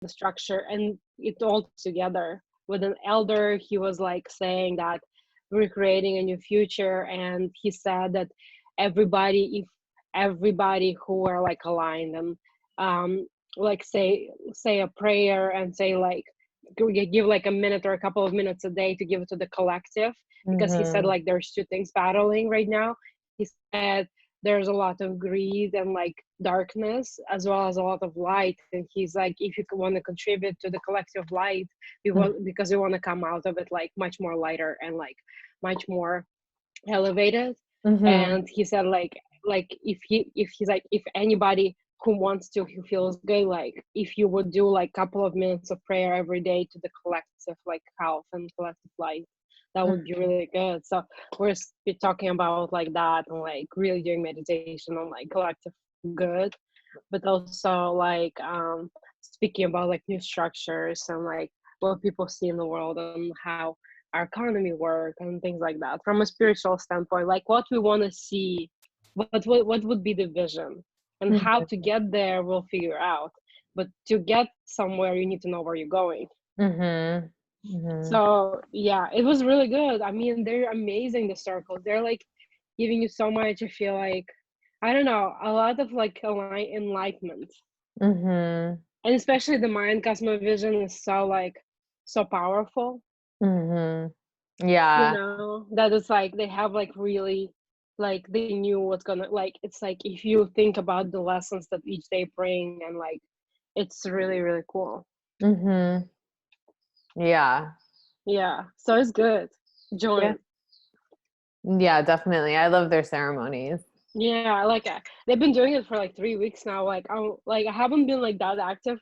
the structure, and it all together with an elder. He was like saying that we're creating a new future, and he said that if everybody who are like aligned and like say a prayer and say like give like a minute or a couple of minutes a day to give it to the collective, because he said Mm-hmm. like there's two things battling right now. He said there's a lot of greed and like darkness as well as a lot of light, and he's like, if you want to contribute to the collective light, we want, because we want to come out of it like much more lighter and like much more elevated. Mm-hmm. And he said like if he's like, if anybody who wants to, who feels good, like if you would do like couple of minutes of prayer every day to the collective like health and collective light, that would be really good. So we're talking about like that, and like really doing meditation on like collective good, but also like speaking about like new structures and like what people see in the world and how our economy work and things like that from a spiritual standpoint, like what we want to see, what would be the vision, and how to get there we'll figure out, but to get somewhere you need to know where you're going. Mm-hmm. Mm-hmm. So yeah, it was really good. I mean, they're amazing, the circles. They're like giving you so much. I feel like, I don't know, a lot of like enlightenment, Mm-hmm. and especially the mind cosmovision is so like so powerful. Mm-hmm. You Yeah. know, that it's like they have like really, like they knew what's gonna, like it's like if you think about the lessons that each day bring, and like it's really really cool. Mm-hmm. Yeah. Yeah, so it's good. Yeah. Join. Yeah, definitely. I love their ceremonies. Yeah, I like it. They've been doing it for like 3 weeks now. I haven't been like that active,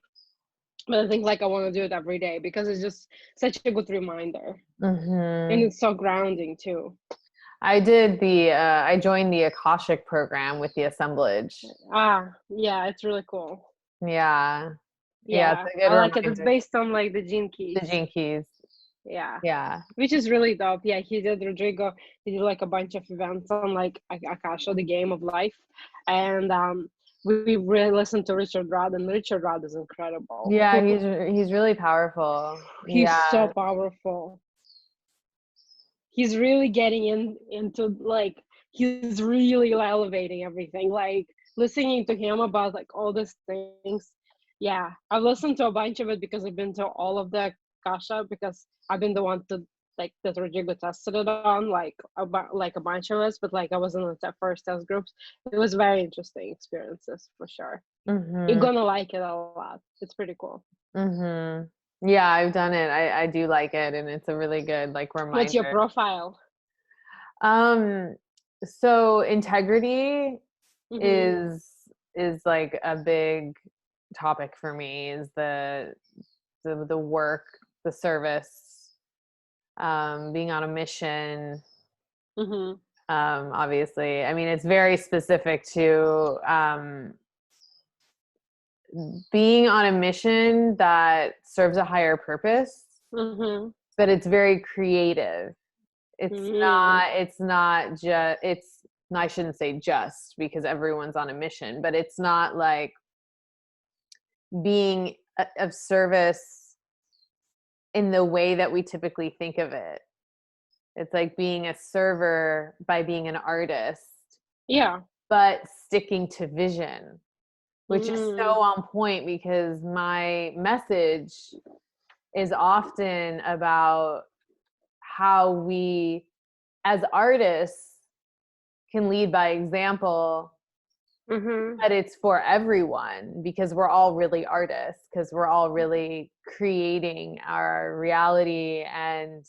but I think like I want to do it every day because it's just such a good reminder, and Mm-hmm. it's so grounding too. I joined the Akashic program with the assemblage. Yeah, it's really cool. Yeah. Yeah, it's Yeah, a good I like it. It's reminder. based on like the gene The keys. Gene Keys. Yeah, Yeah. which is really dope. Yeah, he did Rodrigo. He did like a bunch of events on like Akasha, the game of life, and we really listened to Richard Rudd, and Richard Rudd is incredible. Yeah, he's really powerful. He's so Yeah. powerful. He's really getting into like, he's really elevating everything. Like listening to him about like all these things. Yeah, I've listened to a bunch of it because I've been to all of the Kasha, because I've been the one to like that Rodrigo tested it on, like about like a bunch of us, but like I wasn't in the first test groups. It was very interesting experiences for sure. You're Mhm. gonna like it a lot. It's pretty cool. Mhm. Yeah, I've done it. I do like it, and it's a really good like What's your reminder. profile? Um so integrity Mm-hmm. is is like a big topic for me, is the work, the service, being on a mission. Mm-hmm. Obviously, I mean, it's very specific to being on a mission that serves a higher purpose, Mm-hmm. but it's very creative. Mm-hmm. It's not just, it's, I shouldn't say just, because everyone's on a mission, but it's not like being of service in the way that we typically think of it. It's like being a server by being an artist, Yeah. but sticking to vision, which is so Mm. on point, because my message is often about how we as artists can lead by example, Mm-hmm. but it's for everyone, because we're all really artists, because we're all really creating our reality, and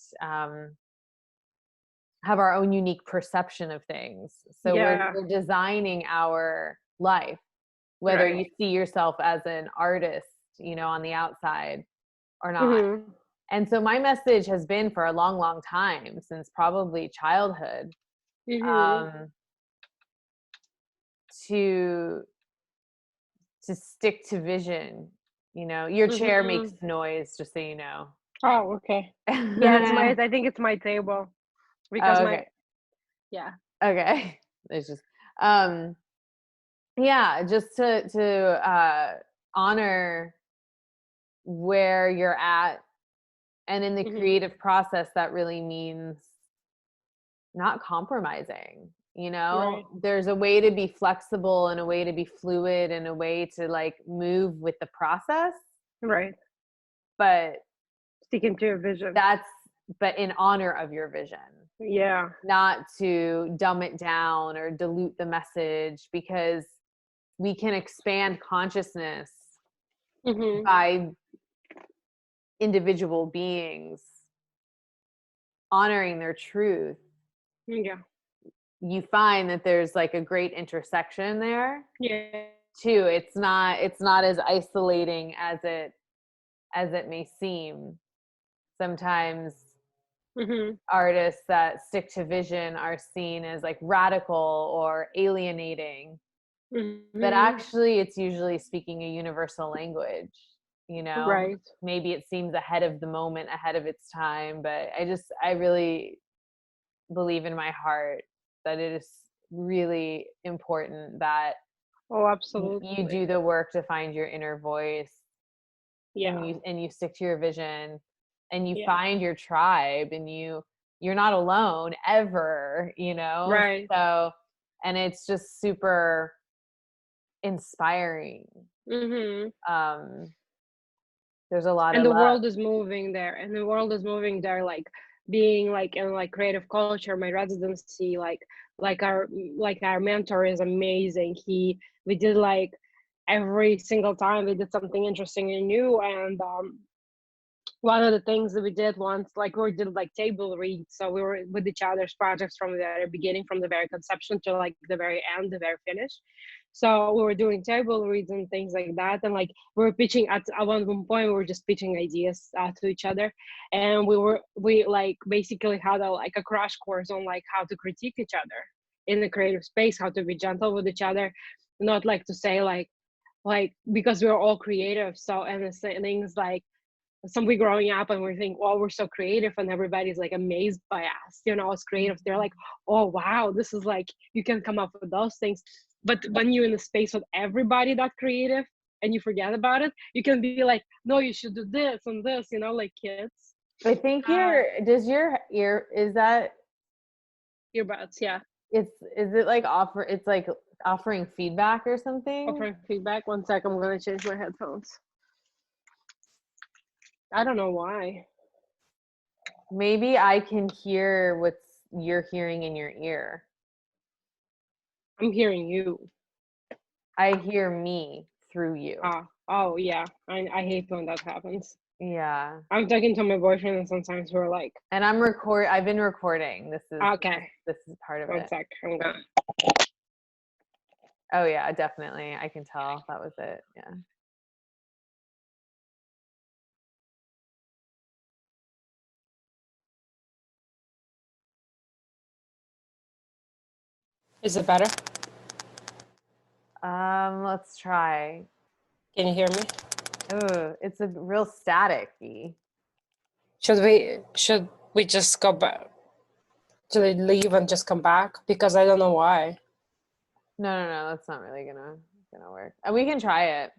have our own unique perception of things. So Yeah. we're designing our life, whether Right. you see yourself as an artist, on the outside or not. Mm-hmm. And so my message has been for a long, long time, since probably childhood, Mm-hmm. um, to stick to vision. Your chair makes Mm-hmm. noise, just so you know. Oh, okay. Yeah, it's my, I think it's my table because Oh, my, okay. yeah. Okay. It's just, um, yeah, just to honor where you're at. And in the creative process, that really means not compromising, you know? Right. There's a way to be flexible and a way to be fluid and a way to like move with the process. Right. But Sticking to your vision. But in honor of your vision. Yeah. Not to dumb it down or dilute the message, because we can expand consciousness by individual beings honoring their truth. Yeah. You find that there's like a great intersection there. Yeah. Too. It's not as isolating as it may seem. Sometimes artists that stick to vision are seen as like radical or alienating. But actually it's usually speaking a universal language, you know? Right. Maybe it seems ahead of the moment, ahead of its time, but I really believe in my heart that it is really important that absolutely, you do the work to find your inner voice. Yeah. And you stick to your vision, and you find your tribe, and you're not alone ever, you know? Right. So, and it's just super inspiring. There's a lot and of the love. world is moving there, like being like in like creative culture, my residency, like our mentor is amazing. We did like every single time we did something interesting and new, and one of the things that we did once, like we did like table reads, so we were with each other's projects from the very beginning, from the very conception to like the very end, the very finish. So we were doing table reads and things like that, and like we were pitching at one point, we were just pitching ideas to each other, and we like basically had a crash course on like how to critique each other in the creative space, how to be gentle with each other, not like to say like because we're all creative, so, and the things like we growing up and we think, oh, we're so creative, and everybody's like amazed by us, you know, as creative. They're like, oh wow, this is like, you can come up with those things. But when you're in the space with everybody that creative and you forget about it, you can be like, no, you should do this and this, you know, like kids. I think is that earbuds? Yeah. Is it like it's like offering feedback or something? Offering feedback. 1 sec, I'm gonna change my headphones. I don't know why. Maybe I can hear what you're hearing in your ear. I'm hearing you. I hear me through you. Oh yeah. I hate when that happens. Yeah. I'm talking to my boyfriend, and sometimes we're like. And I've been recording. This is okay. This is part of 1 it. sec. I'm gonna. Oh yeah, definitely. I can tell that was it. Yeah. Is it better? Let's try. Can you hear me? Oh, it's a real static-y. Should we just go back? Should we leave and just come back? Because I don't know why. No, that's not really gonna work. We can try it.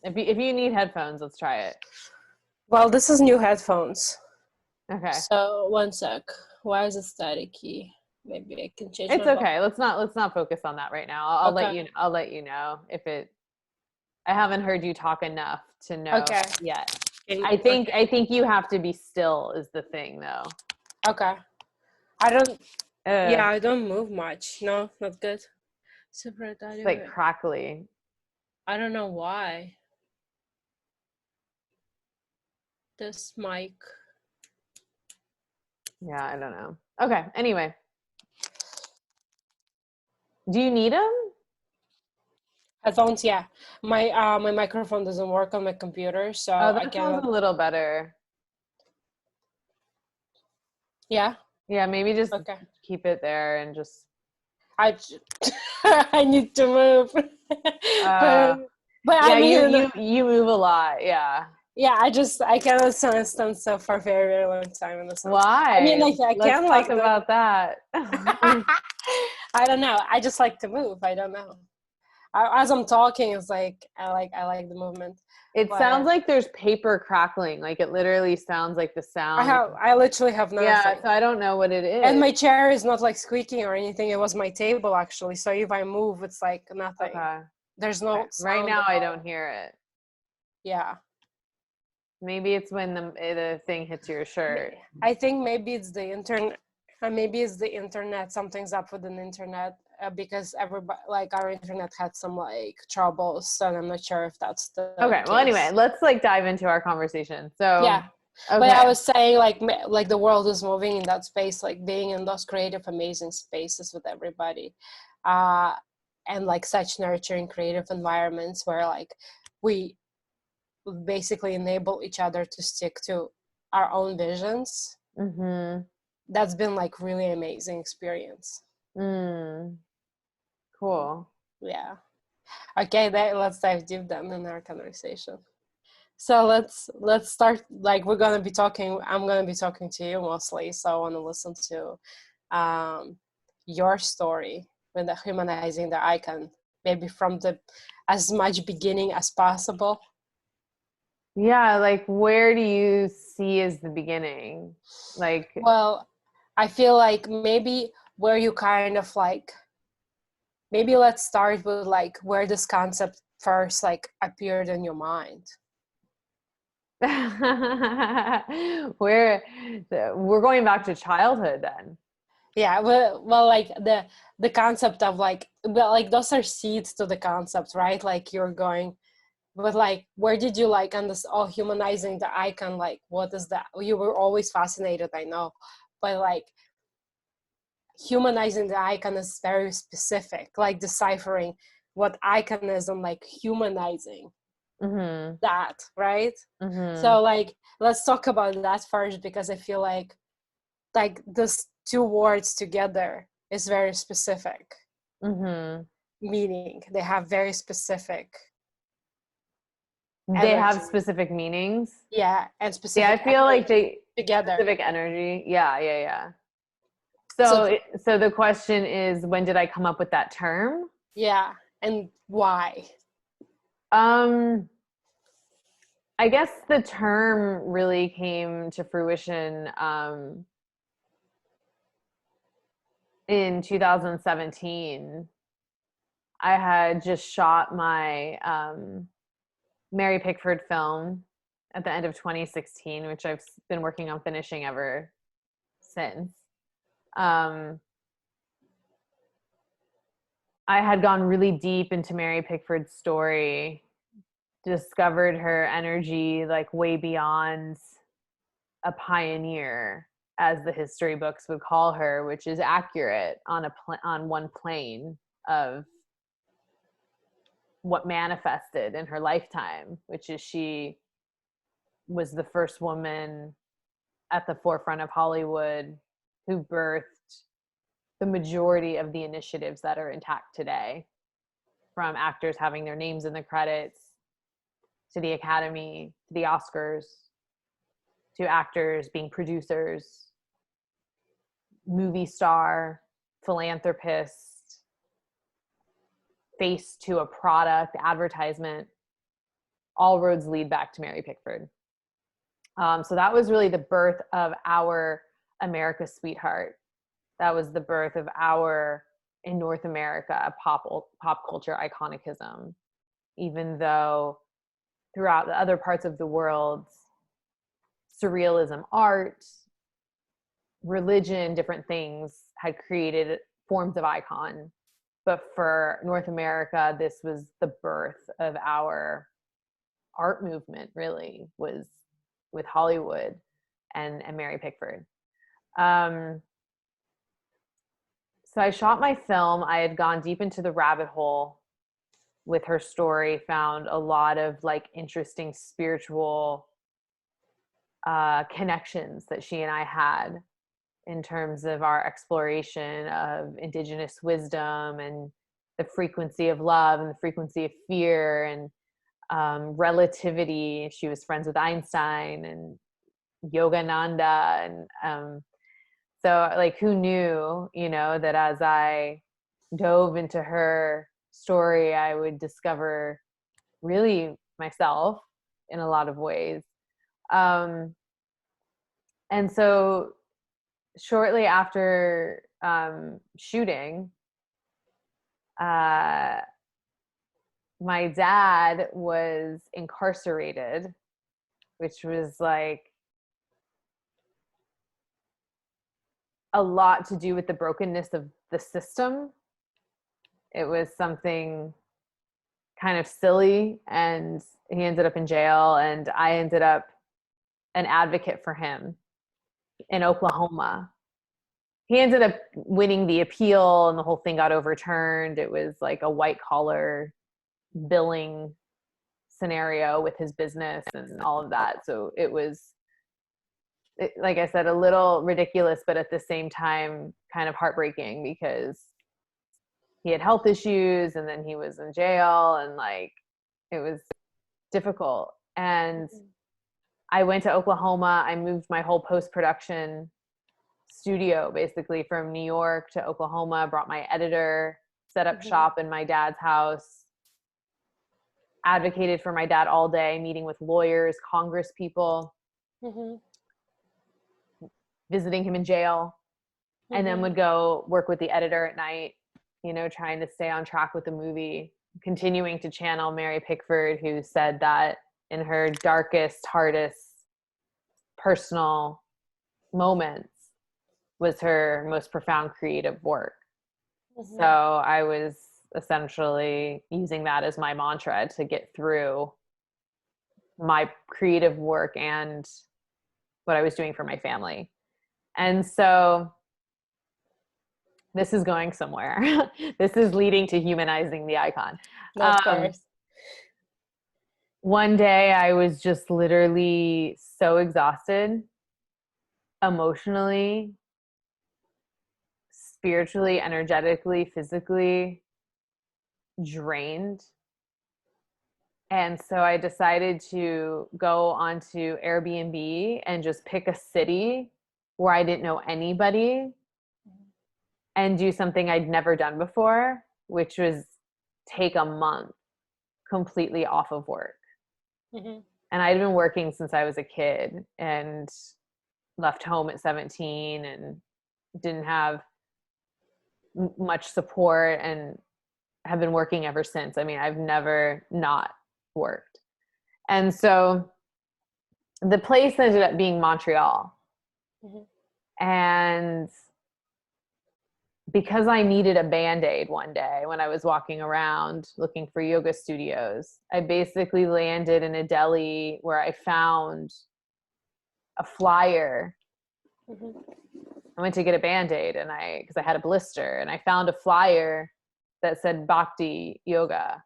If you need headphones, let's try it. Well, this is new headphones. Okay. So 1 sec. Why is it staticky? Maybe I can change. It's okay. Let's not focus on that right now. I'll let you know if it. I haven't heard you talk enough to know yet. I think you have to be still is the thing though. Okay. I don't. Yeah, I don't move much. No, not good. Separate audio. It's like crackly. I don't know why. This mic. Yeah, I don't know. Okay. Anyway. Do you need them? Headphones, yeah. My my microphone doesn't work on my computer, so that sounds a little better. Yeah. Yeah, maybe just keep it there and just. I need to move. but yeah, I mean, you move a lot. Yeah. Yeah, I cannot stand still for a very, very long time in the sun. Why? I mean, like I Let's can talk about that. I don't know. I just like to move. I don't know. As I'm talking, it's like I like the movement. It sounds like there's paper crackling. Like it literally sounds like the sound. I literally have nothing. Yeah, so I don't know what it is. And my chair is not like squeaking or anything. It was my table actually. So if I move, it's like nothing. Okay. There's no sound right now. I don't hear it. Yeah. Maybe it's when the thing hits your shirt. I think maybe it's the internet. Maybe it's the internet. Something's up with the internet because everybody, like our internet had some like troubles. So I'm not sure if that's the Okay. case. Well, anyway, let's like dive into our conversation. So yeah. Okay. But I was saying like the world is moving in that space, like being in those creative, amazing spaces with everybody, and like such nurturing creative environments where like we basically enable each other to stick to our own visions. Mm-hmm. That's been like really amazing experience. Cool. Yeah. Okay, let's dive deep then in our conversation. So let's start. Like I'm gonna be talking to you mostly. So I want to listen to your story with the humanizing the icon, maybe from the as much beginning as possible. Yeah, like where do you see as the beginning? Like, well, I feel like maybe where you kind of like, maybe let's start with like where this concept first like appeared in your mind. we're going back to childhood then. Yeah, well like the concept of like, well, like those are seeds to the concept, right? Like you're going, but like where did you like on this all humanizing the icon, like what is that? You were always fascinated, I know, but like humanizing the icon is very specific, like deciphering what iconism, like humanizing that, right? So like let's talk about that first, because I feel like this two words together is very specific meaning. They have very specific they have specific meanings. Yeah, and specific. Yeah, I feel like they together. Specific energy. Yeah. So the question is, when did I come up with that term? Yeah, and why? I guess the term really came to fruition in 2017. I had just shot my Mary Pickford film at the end of 2016, which I've been working on finishing ever since. I had gone really deep into Mary Pickford's story, discovered her energy like way beyond a pioneer, as the history books would call her, which is accurate on one plane of what manifested in her lifetime, which is she was the first woman at the forefront of Hollywood who birthed the majority of the initiatives that are intact today, from actors having their names in the credits, to the Academy, to the Oscars, to actors being producers, movie star, philanthropist, face to a product, advertisement. All roads lead back to Mary Pickford. So that was really the birth of our America's Sweetheart. That was the birth of our, in North America, pop culture iconicism. Even though throughout the other parts of the world, surrealism, art, religion, different things had created forms of icon. But for North America, this was the birth of our art movement, really, was with Hollywood and Mary Pickford. So I shot my film. I had gone deep into the rabbit hole with her story, found a lot of like interesting spiritual connections that she and I had in terms of our exploration of indigenous wisdom and the frequency of love and the frequency of fear and relativity. She was friends with Einstein and Yogananda. And so like, who knew, that as I dove into her story, I would discover really myself in a lot of ways. And so shortly after shooting, my dad was incarcerated, which was like a lot to do with the brokenness of the system. It was something kind of silly, and he ended up in jail, and I ended up an advocate for him in Oklahoma. He ended up winning the appeal and the whole thing got overturned. It was like a white collar billing scenario with his business and all of that. So it was, like I said, a little ridiculous, but at the same time kind of heartbreaking, because he had health issues and then he was in jail, and like it was difficult. And I went to Oklahoma. I moved my whole post-production studio basically from New York to Oklahoma, brought my editor, set up shop in my dad's house, advocated for my dad all day, meeting with lawyers, Congress people, visiting him in jail, and then would go work with the editor at night, you know, trying to stay on track with the movie, continuing to channel Mary Pickford, who said that in her darkest, hardest personal moments was her most profound creative work. So I was essentially using that as my mantra to get through my creative work and what I was doing for my family. And so this is going somewhere. This is leading to humanizing the icon. Of course. One day I was just literally so exhausted, emotionally, spiritually, energetically, physically drained. And so I decided to go onto Airbnb and just pick a city where I didn't know anybody and do something I'd never done before, which was take a month completely off of work. And I'd been working since I was a kid and left home at 17 and didn't have much support and have been working ever since. I mean, I've never not worked. And so the place ended up being Montreal. And because I needed a Band-Aid one day when I was walking around looking for yoga studios, I basically landed in a deli where I found a flyer. I went to get a Band-Aid because I had a blister, and I found a flyer that said Bhakti Yoga.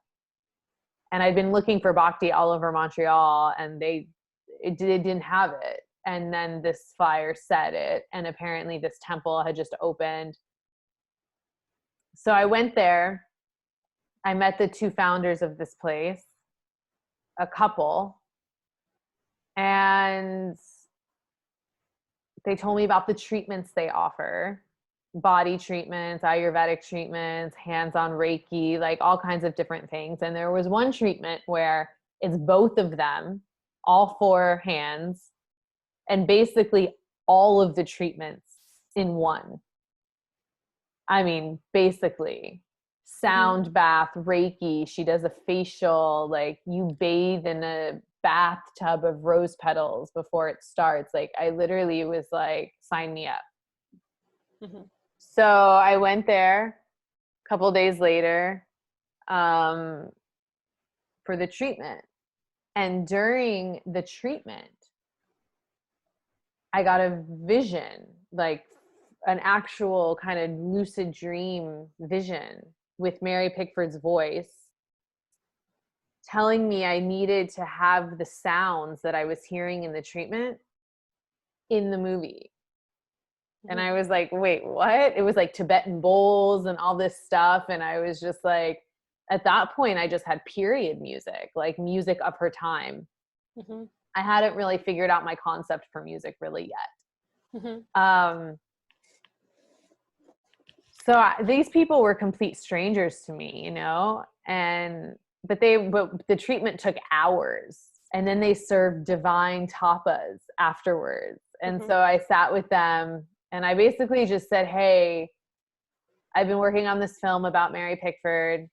And I'd been looking for Bhakti all over Montreal, and it didn't have it. And then this flyer said it, and apparently this temple had just opened. So I went there. I met the two founders of this place, a couple, and they told me about the treatments they offer: body treatments, Ayurvedic treatments, hands-on Reiki, like all kinds of different things. And there was one treatment where it's both of them, all four hands, and basically all of the treatments in one. I mean, basically sound bath, Reiki, she does a facial, like you bathe in a bathtub of rose petals before it starts. Like I literally was like, sign me up. So I went there a couple days later for the treatment. And during the treatment, I got a vision, like an actual kind of lucid dream vision with Mary Pickford's voice telling me I needed to have the sounds that I was hearing in the treatment in the movie. And I was like, wait, what? It was like Tibetan bowls and all this stuff. And I was just like, at that point, I just had period music, like music of her time. I hadn't really figured out my concept for music really yet. So these people were complete strangers to me, you know, but the treatment took hours. And then they served divine tapas afterwards. And so I sat with them and I basically just said, hey, I've been working on this film about Mary Pickford.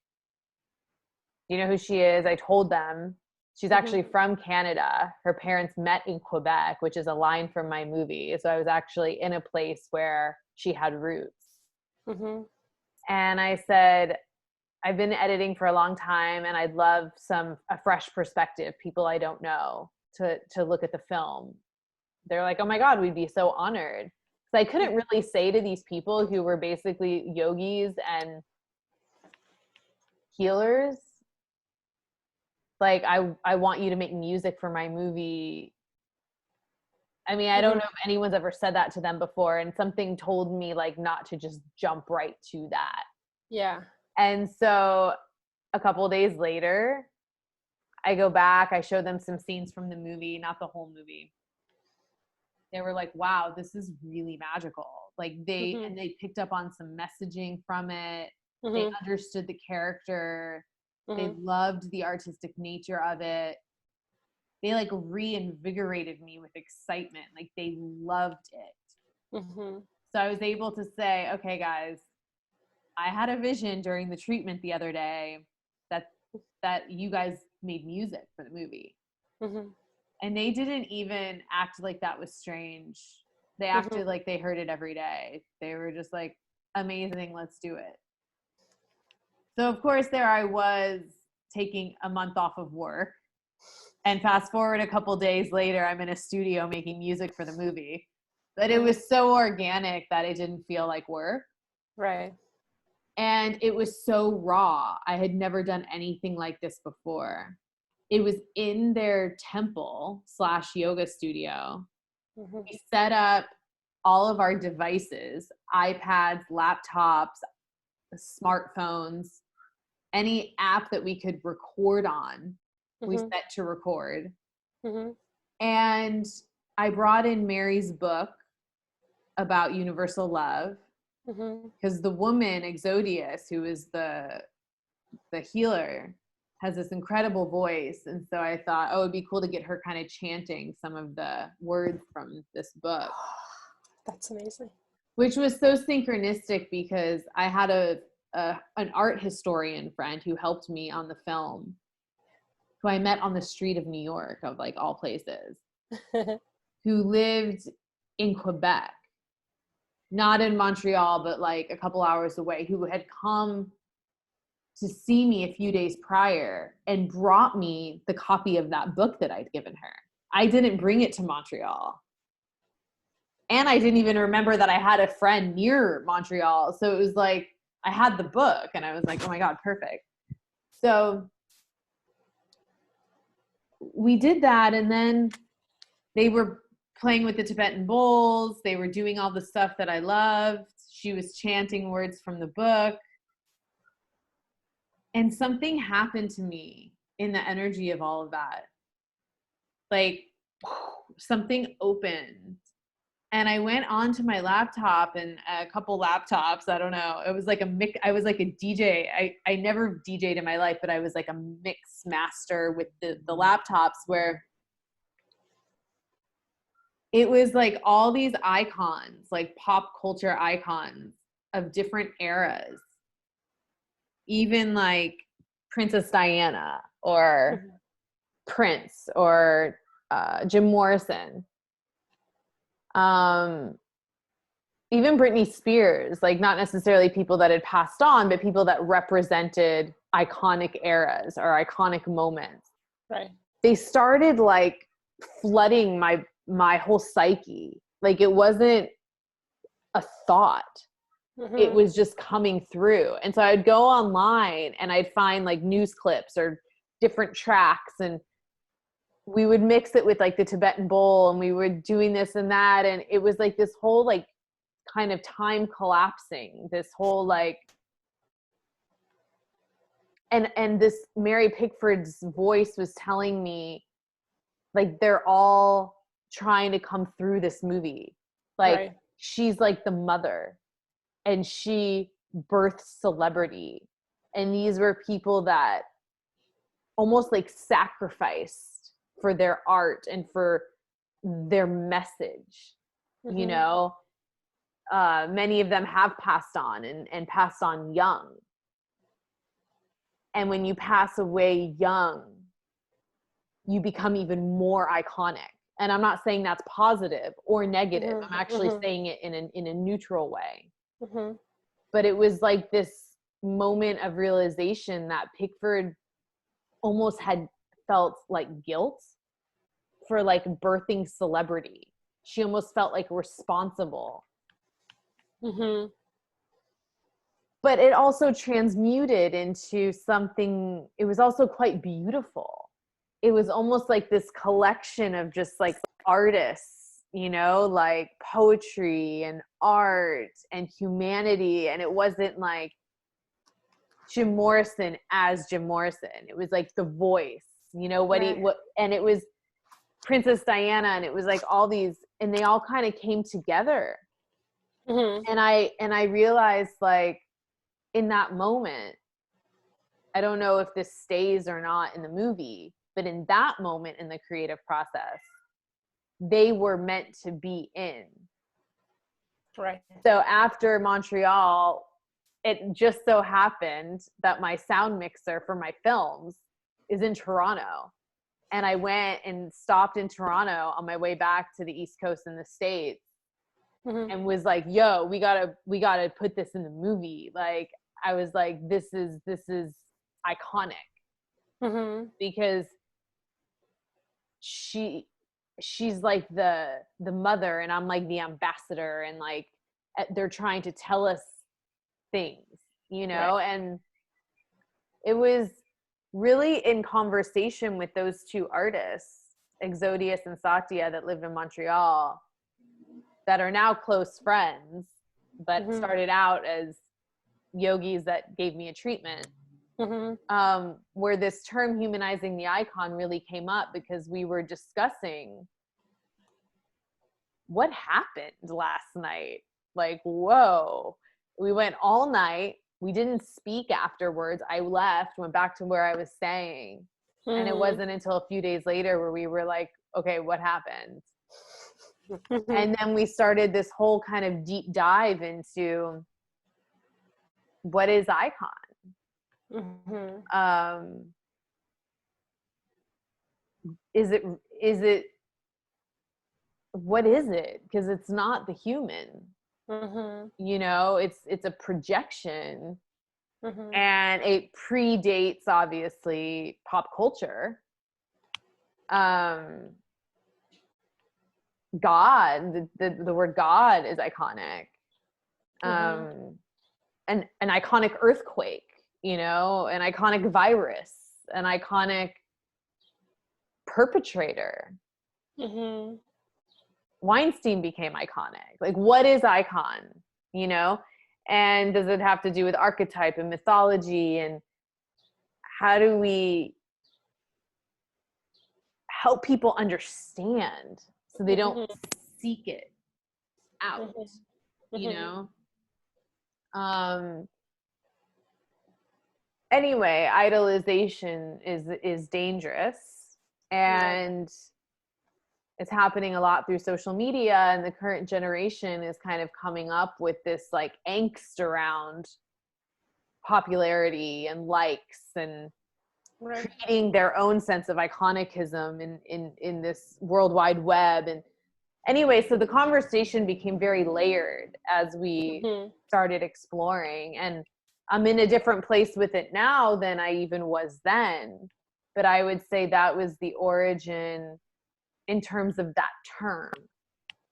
You know who she is? I told them. She's actually from Canada. Her parents met in Quebec, which is a line from my movie. So I was actually in a place where she had roots. And I said, I've been editing for a long time and I'd love a fresh perspective, people I don't know, to look at the film. They're like, oh my God, we'd be so honored. So I couldn't really say to these people who were basically yogis and healers, like, I want you to make music for my movie. I mean, I don't know if anyone's ever said that to them before, and something told me like not to just jump right to that. Yeah. And so a couple of days later, I go back, I show them some scenes from the movie, not the whole movie. They were like, wow, this is really magical. Like and they picked up on some messaging from it. They understood the character. They loved the artistic nature of it. They like reinvigorated me with excitement. Like they loved it. So I was able to say, okay, guys, I had a vision during the treatment the other day that you guys made music for the movie. And they didn't even act like that was strange. They acted like they heard it every day. They were just like, amazing, let's do it. So of course there I was taking a month off of work, and fast forward a couple days later, I'm in a studio making music for the movie. But it was so organic that it didn't feel like work. Right. And it was so raw. I had never done anything like this before. It was in their temple / yoga studio. We set up all of our devices, iPads, laptops, smartphones, any app that we could record on, we set to record. And I brought in Mary's book about universal love, because the woman, Exodius, who is the healer, has this incredible voice. And so I thought, oh, it'd be cool to get her kind of chanting some of the words from this book. That's amazing. Which was so synchronistic because I had an art historian friend who helped me on the film, who I met on the street of New York, of like all places, who lived in Quebec, not in Montreal, but like a couple hours away, who had come to see me a few days prior and brought me the copy of that book that I'd given her. I didn't bring it to Montreal. And I didn't even remember that I had a friend near Montreal. So it was like, I had the book and I was like, oh my God, perfect. So we did that. And then they were playing with the Tibetan bowls. They were doing all the stuff that I loved. She was chanting words from the book. And something happened to me in the energy of all of that. Like something opened. And I went onto my laptop and a couple laptops. I don't know. It was like I was like a DJ. I never DJ'd in my life, but I was like a mix master with the laptops, where it was like all these icons, like pop culture icons of different eras. Even like Princess Diana or Prince or Jim Morrison. Even Britney Spears, like not necessarily people that had passed on, but people that represented iconic eras or iconic moments. Right. They started like flooding my whole psyche. Like it wasn't a thought. It was just coming through. And so I'd go online and I'd find like news clips or different tracks, and we would mix it with like the Tibetan bowl, and we were doing this and that. And it was like this whole like kind of time collapsing, this whole like, and this Mary Pickford's voice was telling me like, they're all trying to come through this movie. Like she's like the mother, and she birthed celebrity. And these were people that almost like sacrificed for their art and for their message. You know, many of them have passed on and passed on young. And when you pass away young, you become even more iconic. And I'm not saying that's positive or negative. I'm actually saying it in a neutral way. But it was like this moment of realization that Pickford almost had felt like guilt for like birthing celebrity. She almost felt like responsible. But it also transmuted into something, it was also quite beautiful. It was almost like this collection of just like artists, you know, like poetry and art and humanity. And it wasn't like Jim Morrison as Jim Morrison. It was like the voice, you know, and it was Princess Diana, and it was like all these, and they all kind of came together. And I realized, like, in that moment, I don't know if this stays or not in the movie, but in that moment in the creative process, they were meant to be in. Right. So after Montreal, it just so happened that my sound mixer for my films is in Toronto. And I went and stopped in Toronto on my way back to the East Coast in the States, and was like, yo, we gotta put this in the movie. Like, I was like, this is iconic. Because she's like the mother, and I'm like the ambassador, and like they're trying to tell us things, you know. Right. And it was really in conversation with those two artists, Exodius and Satya, that lived in Montreal, that are now close friends, but started out as yogis that gave me a treatment. Where this term humanizing the icon really came up, because we were discussing what happened last night. Like, whoa, we went all night. We didn't speak afterwards. I left, went back to where I was staying. And it wasn't until a few days later where we were like, okay, what happened? And then we started this whole kind of deep dive into what is icon? Is it, what is it? Because it's not the human. You know, it's a projection, and it predates, obviously, pop culture. God, the word God is iconic. An iconic earthquake, you know, an iconic virus, an iconic perpetrator. Weinstein became iconic. Like, what is icon, you know? And does it have to do with archetype and mythology? And how do we help people understand so they don't seek it out, you know? Anyway, idolization is dangerous, and it's happening a lot through social media, and the current generation is kind of coming up with this like angst around popularity and likes, and creating their own sense of iconicism in this World Wide Web. And anyway, so the conversation became very layered as we started exploring, and I'm in a different place with it now than I even was then. But I would say that was the origin in terms of that term.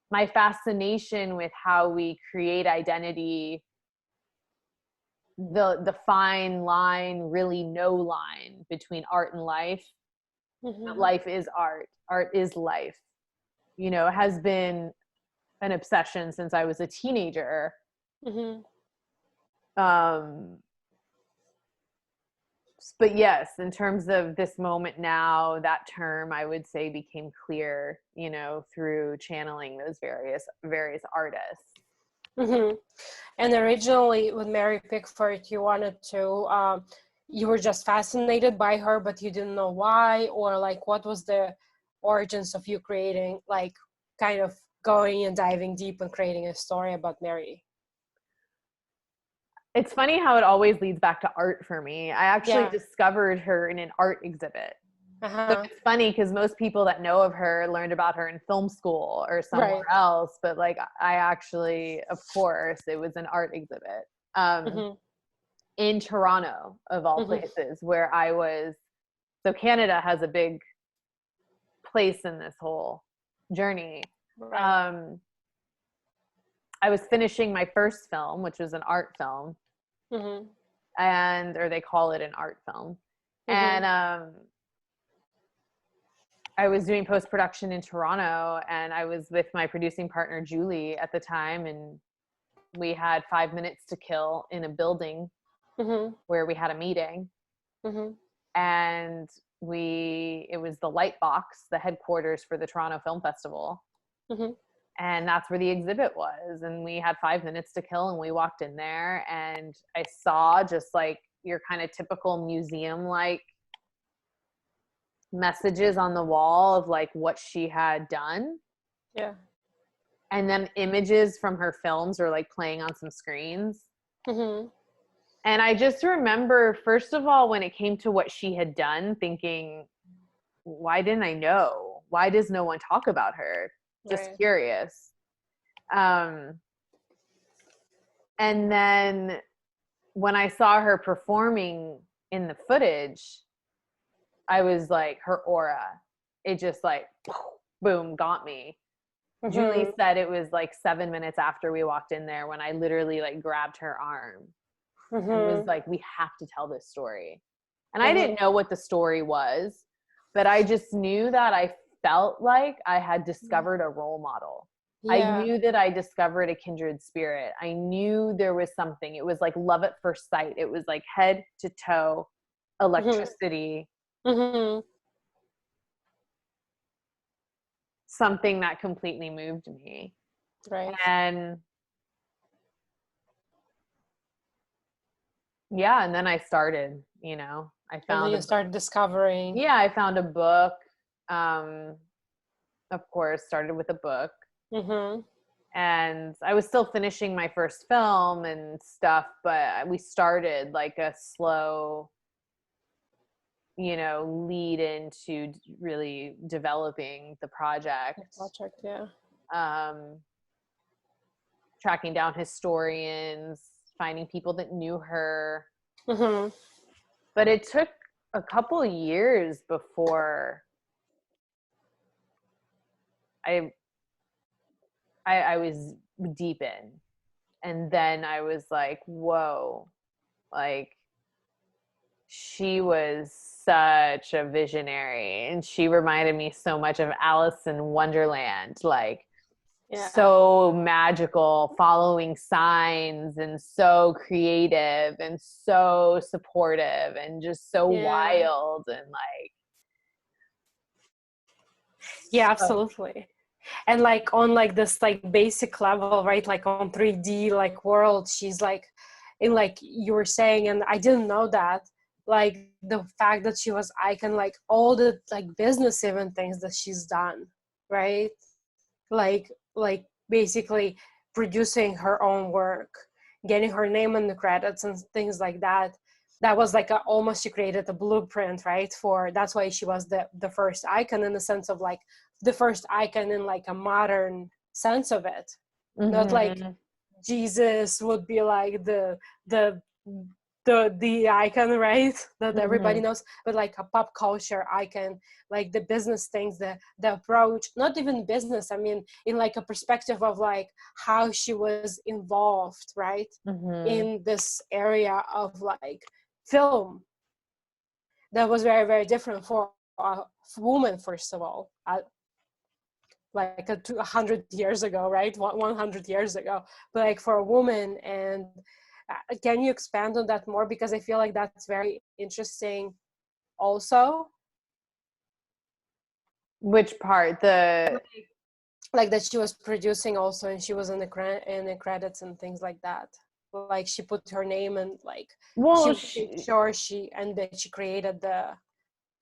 My fascination with how we create identity, the fine line, really no line between art and life. Life is art, art is life, you know, has been an obsession since I was a teenager. But yes, in terms of this moment now, that term, I would say, became clear, you know, through channeling those various artists. And originally with Mary Pickford, you wanted to, you were just fascinated by her, but you didn't know why, or like, what was the origins of you creating, like kind of going and diving deep and creating a story about Mary? It's funny how it always leads back to art for me. I actually discovered her in an art exhibit. So it's funny because most people that know of her learned about her in film school or somewhere else, but like I actually, of course, it was an art exhibit in Toronto, of all places, where I was. So Canada has a big place in this whole journey. I was finishing my first film, which was an art film, or they call it an art film, and I was doing post-production in Toronto, and I was with my producing partner, Julie, at the time, and we had 5 minutes to kill in a building where we had a meeting. And it was the Light Box, the headquarters for the Toronto Film Festival. And that's where the exhibit was. And we had 5 minutes to kill, and we walked in there, and I saw just like your kind of typical museum-like messages on the wall of like what she had done. And then images from her films were like playing on some screens. And I just remember, first of all, when it came to what she had done, thinking, why didn't I know? Why does no one talk about her? Just curious. And then when I saw her performing in the footage, I was like, her aura, it just like, boom, got me. Julie said it was like 7 minutes after we walked in there when I literally like grabbed her arm and was like, we have to tell this story. And I didn't know what the story was, but I just knew that I felt like I had discovered a role model. I knew that I discovered a kindred spirit. I knew there was something. It was like love at first sight. It was like head to toe electricity. Something that completely moved me. And and then I started, I found, and then you started discovering. I found a book. Of course, started with a book. And I was still finishing my first film and stuff, but we started like a slow, lead into really developing the project. Tracking down historians, finding people that knew her. But it took a couple of years before I was deep in. And then I was like, whoa, like she was such a visionary, and she reminded me so much of Alice in Wonderland, like so magical, following signs, and so creative and so supportive and just so wild and like. Absolutely. And like on like this like basic level, right, like on 3D like world, she's like in, like you were saying, and I didn't know that, like the fact that she was icon, like all the like business even things that she's done, right, like basically producing her own work, getting her name in the credits and things like that. That was like almost, she created a blueprint, right, for, that's why she was the first icon, in the sense of like the first icon in like a modern sense of it. Not like Jesus would be like the icon, right, that everybody knows, but like a pop culture icon, like the business things, the approach, not even business, I mean in like a perspective of like how she was involved, right, in this area of like film. That was very, very different for a woman, first of all, like 100 years ago, right, 100 years ago, but like for a woman. And can you expand on that more, because I feel like that's very interesting also. Which part? Like that she was producing also, and she was in the credits and things like that, like she put her name and like, well, she and that she created the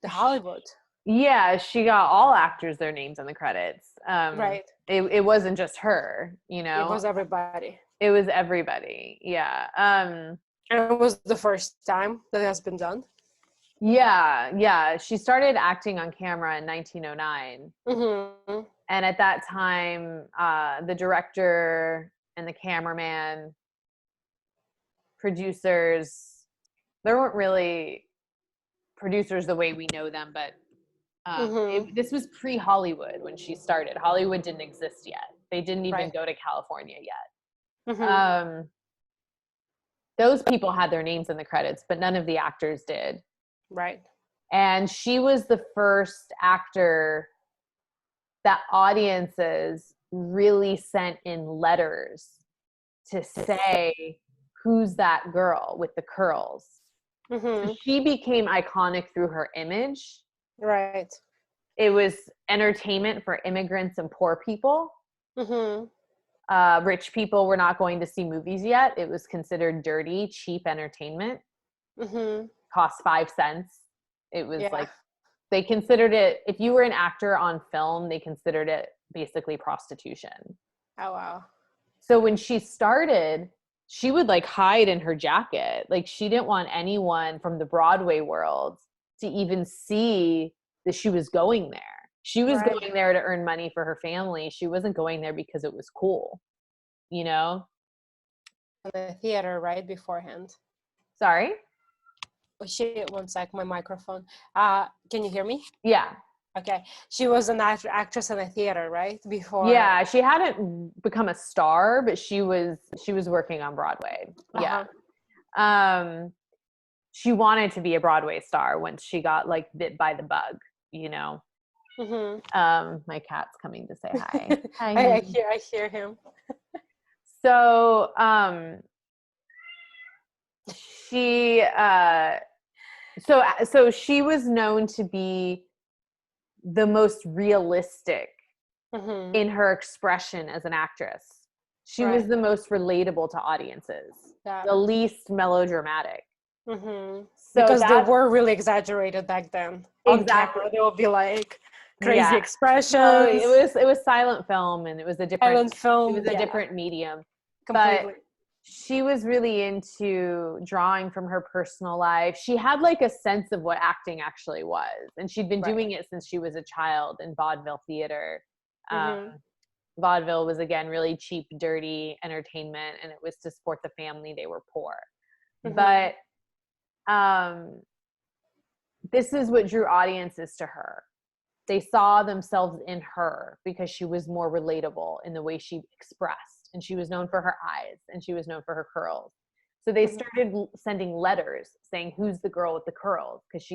Hollywood. Yeah, she got all actors their names in the credits. Right. It wasn't just her, It was everybody. It was everybody. Yeah. And it was the first time that it has been done. Yeah. She started acting on camera in 1909. Mm-hmm. And at that time, the director and the cameraman, producers, there weren't really producers the way we know them, but this was pre-Hollywood when she started. Hollywood didn't exist yet. They didn't even go to California yet. Mm-hmm. Those people had their names in the credits, but none of the actors did. Right. And she was the first actor that audiences really sent in letters to say, who's that girl with the curls? Mm-hmm. So she became iconic through her image. Right. It was entertainment for immigrants and poor people. Mm-hmm. Rich people were not going to see movies yet. It was considered dirty, cheap entertainment. Mm-hmm. Cost 5 cents. It was like, they considered it, if you were an actor on film, they considered it basically prostitution. Oh, wow. So when she started, she would like hide in her jacket. Like she didn't want anyone from the Broadway world to even see that she was going there. She was going there to earn money for her family. She wasn't going there because it was cool, you know? In the theater, right, beforehand. Sorry? Oh, shit, one sec, my microphone. Can you hear me? Yeah. Okay. She was an actress in a theater, right? Before. Yeah, she hadn't become a star, but she was working on Broadway. Yeah. She wanted to be a Broadway star once she got like bit by the bug, you know. Mm-hmm. My cat's coming to say hi. Hi. I hear him. So, she so she was known to be the most realistic in her expression as an actress. She was the most relatable to audiences, the least melodramatic. So because they were really exaggerated back then. On camera, they would be like crazy expressions. Well, it was silent film, and it was a different film. It was a different medium. Completely. But she was really into drawing from her personal life. She had like a sense of what acting actually was, and she'd been doing it since she was a child in vaudeville theater. Vaudeville was, again, really cheap, dirty entertainment, and it was to support the family. They were poor. But this is what drew audiences to her. They saw themselves in her because she was more relatable in the way she expressed, and she was known for her eyes, and she was known for her curls. So they started sending letters saying, who's the girl with the curls? Because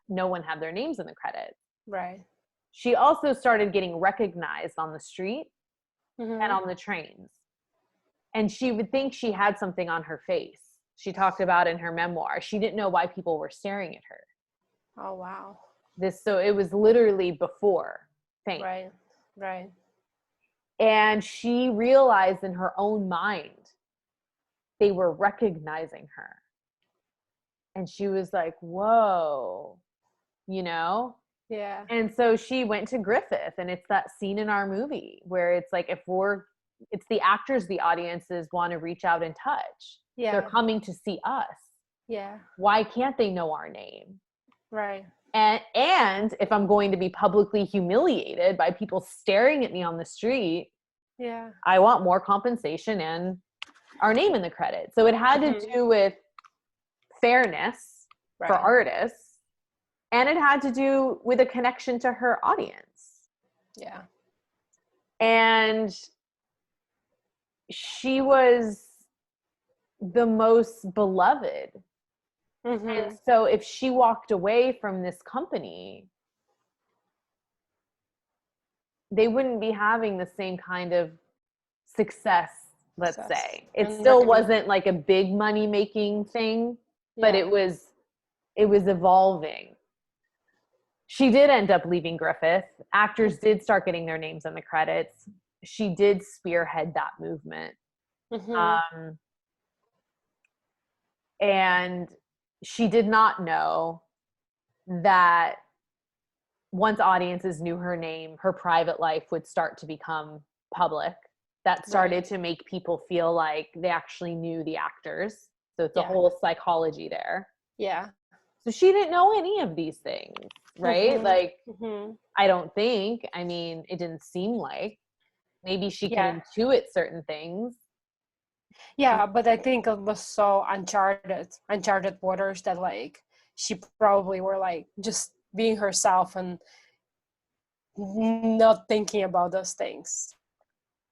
no one had their names in the credits. Right. She also started getting recognized on the street and on the trains. And she would think she had something on her face. She talked about in her memoir. She didn't know why people were staring at her. Oh, wow. So it was literally before fame. Right. And she realized in her own mind, they were recognizing her. And she was like, whoa, you know? Yeah. And so she went to Griffith, and it's that scene in our movie where it's like, it's the actors, the audiences want to reach out and touch. Yeah. They're coming to see us. Yeah. Why can't they know our name? Right. And if I'm going to be publicly humiliated by people staring at me on the street, I want more compensation and our name in the credits. So it had to do with fairness for artists, and it had to do with a connection to her audience. Yeah. And she was the most beloved. And so if she walked away from this company, they wouldn't be having the same kind of success, let's say. It still wasn't like a big money making thing, but it was evolving. She did end up leaving Griffith. Actors did start getting their names in the credits. She did spearhead that movement. And she did not know that once audiences knew her name, her private life would start to become public. That started to make people feel like they actually knew the actors. So it's a whole psychology there. Yeah. So she didn't know any of these things, right? Like, I don't think, I mean, it didn't seem like. Maybe she could intuit certain things. Yeah, but I think it was so uncharted waters that like she probably were like just being herself and not thinking about those things.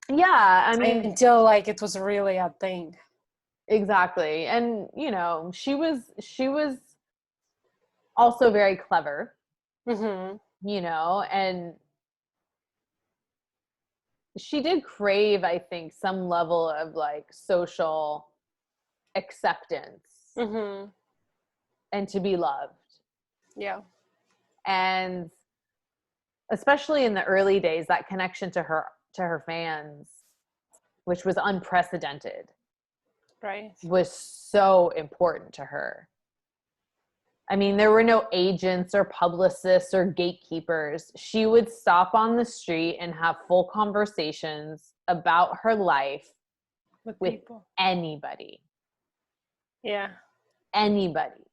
Yeah, I mean, until like it was really a thing. Exactly. And you know, she was also very clever. You know, and she did crave, I think, some level of like social acceptance and to be loved. Yeah. And especially in the early days, that connection to her fans, which was unprecedented, right, was so important to her. I mean, there were no agents or publicists or gatekeepers. She would stop on the street and have full conversations about her life with people. Anybody. Yeah. Anybody.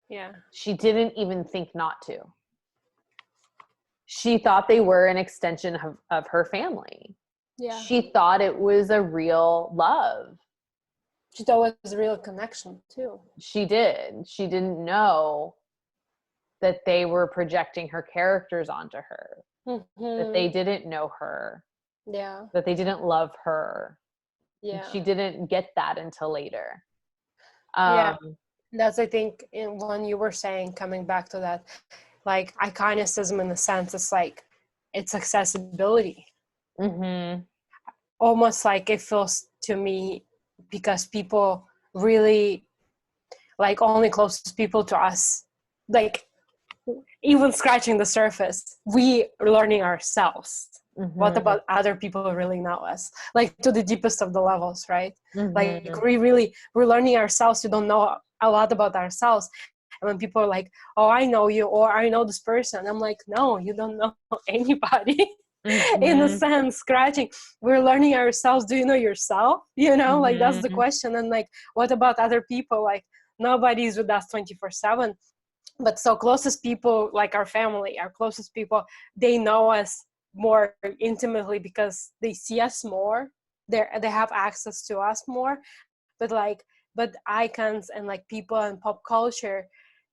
Yeah. She didn't even think not to. She thought they were an extension of her family. Yeah. She thought it was a real love. She thought it was a real connection too. She did. She didn't know that they were projecting her characters onto her. That they didn't know her. Yeah. That they didn't love her. Yeah. She didn't get that until later. Yeah. That's, I think, when you were saying, coming back to that, like iconicism in the sense, it's like, it's accessibility. Almost like it feels to me, because people really, like only closest people to us, like even scratching the surface, we are learning ourselves. What about other people who really know us? Like to the deepest of the levels, right? Like we're learning ourselves. We don't know a lot about ourselves. And when people are like, oh, I know you, or I know this person, I'm like, no, you don't know anybody. In a sense, scratching. We're learning ourselves. Do you know yourself? You know, like that's the question. And like, what about other people? Like nobody's with us 24/7. But so closest people, like our family, our closest people, they know us more intimately because they see us more. They have access to us more. But icons and like people in pop culture,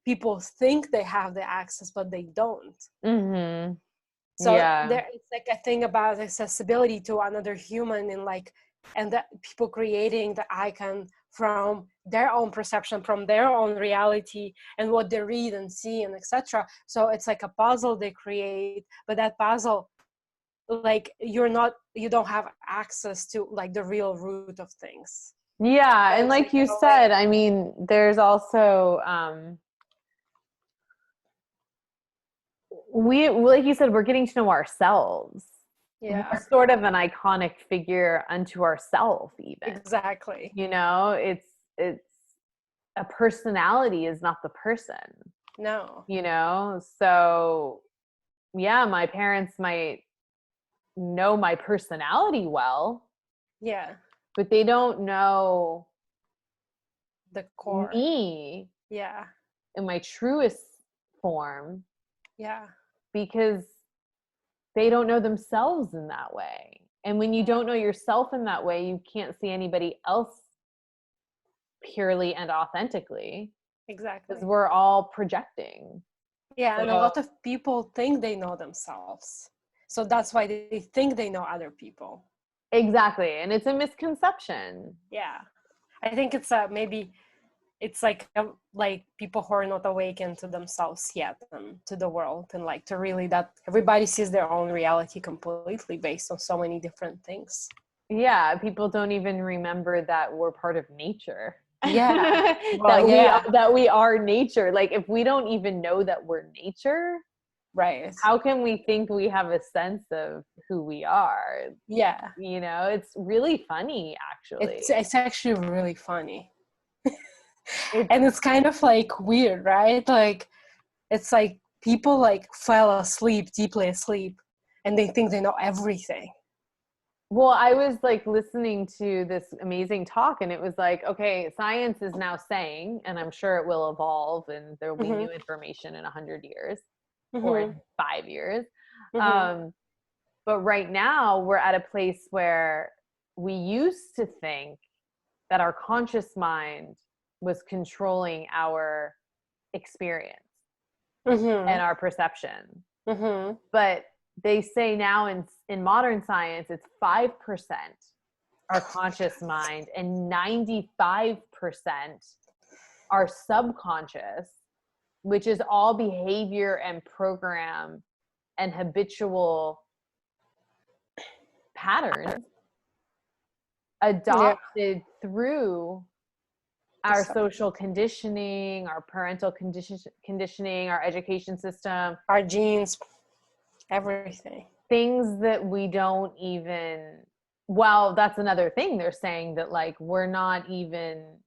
people think they have the access, but they don't. So there, it's like a thing about accessibility to another human, and that people creating the icon from their own perception, from their own reality, and what they read and see, and etc. So it's like a puzzle they create, but that puzzle, like you don't have access to like the real root of things. Yeah, and like you said, I mean, there's also like you said, we're getting to know ourselves. Yeah. We're sort of an iconic figure unto ourselves, even. Exactly. You know, it's a personality is not the person. No. You know, so yeah, my parents might know my personality well. Yeah. But they don't know the core. Me. Yeah. In my truest form. Yeah. Because they don't know themselves in that way. And when you don't know yourself in that way, you can't see anybody else purely and authentically. Exactly. Because we're all projecting. Yeah, and a lot of people think they know themselves. So that's why they think they know other people. Exactly. And it's a misconception. Yeah. I think it's maybe it's like people who are not awakened to themselves yet and to the world, and like to really that everybody sees their own reality completely based on so many different things. Yeah, people don't even remember that we're part of nature. Yeah. Well, that we are nature. Like if we don't even know that we're nature, right, how can we think we have a sense of who we are? Yeah. You know, it's really funny, actually. It's actually really funny. And it's kind of like weird, right? Like it's like people like fell asleep, deeply asleep, and they think they know everything. Well, I was like listening to this amazing talk, and it was like, okay, science is now saying, and I'm sure it will evolve and there will be new information in 100 years or in 5 years. But right now we're at a place where we used to think that our conscious mind was controlling our experience and our perception. But they say now in modern science, it's 5% our conscious mind and 95% our subconscious, which is all behavior and program and habitual patterns adopted through our social conditioning, our parental conditioning, our education system, our genes, everything. Things that we don't even, well, that's another thing. They're saying that like, we're not even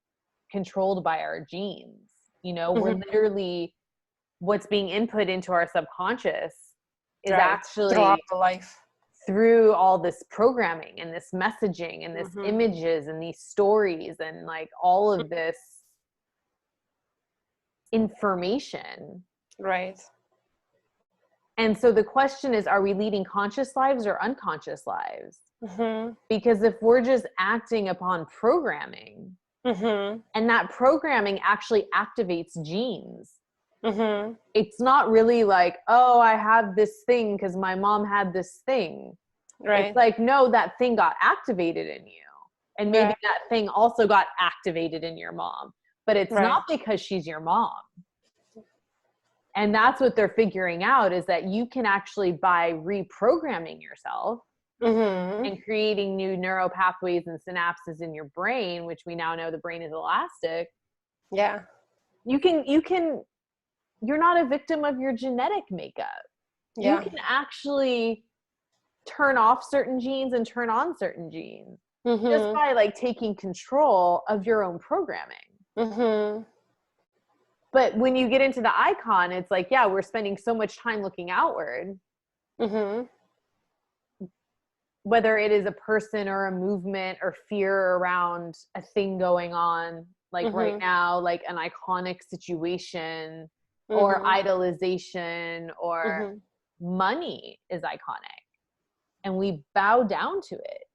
controlled by our genes. You know, we're literally, what's being input into our subconscious is actually throughout the life, through all this programming and this messaging and this images and these stories and like all of this information. Right. And so the question is, are we leading conscious lives or unconscious lives? Because if we're just acting upon programming and that programming actually activates genes, it's not really like, oh, I have this thing because my mom had this thing. Right. It's like, no, that thing got activated in you. And maybe that thing also got activated in your mom. But it's not because she's your mom. And that's what they're figuring out, is that you can actually, by reprogramming yourself and creating new neural pathways and synapses in your brain, which we now know the brain is elastic. Yeah. You're not a victim of your genetic makeup. You can actually turn off certain genes and turn on certain genes just by like taking control of your own programming. But when you get into the icon, it's like, yeah, we're spending so much time looking outward. Whether it is a person or a movement or fear around a thing going on, like right now, like an iconic situation or idolization or money is iconic. And we bow down to it.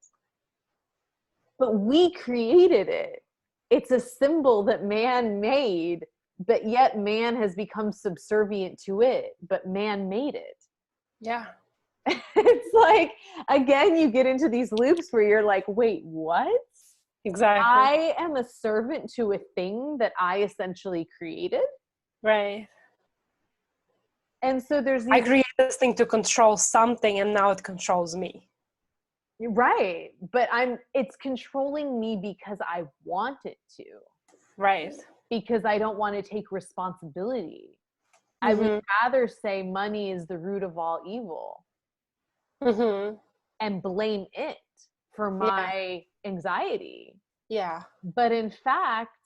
But we created it. It's a symbol that man made, but yet man has become subservient to it, but man made it. Yeah. It's like, again, you get into these loops where you're like, wait, what? Exactly. I am a servant to a thing that I essentially created. Right. And so there's I created this thing to control something, and now it controls me. Right. But it's controlling me because I want it to. Right. Because I don't want to take responsibility. I would rather say money is the root of all evil and blame it for my anxiety. Yeah. But in fact,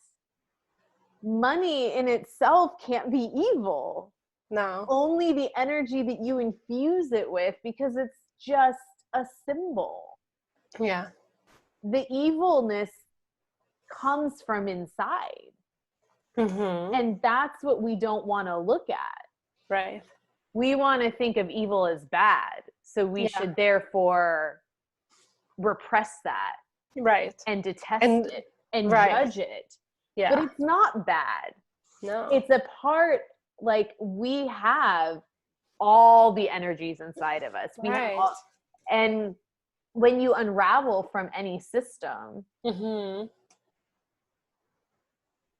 money in itself can't be evil. No. Only the energy that you infuse it with, because it's just a symbol. Yeah. The evilness comes from inside. And that's what we don't want to look at. Right. We want to think of evil as bad. So we should therefore repress that. Right. And detest it and judge it. Yeah. But it's not bad. No. It's a part, like, we have all the energies inside of us. We have all, and when you unravel from any system,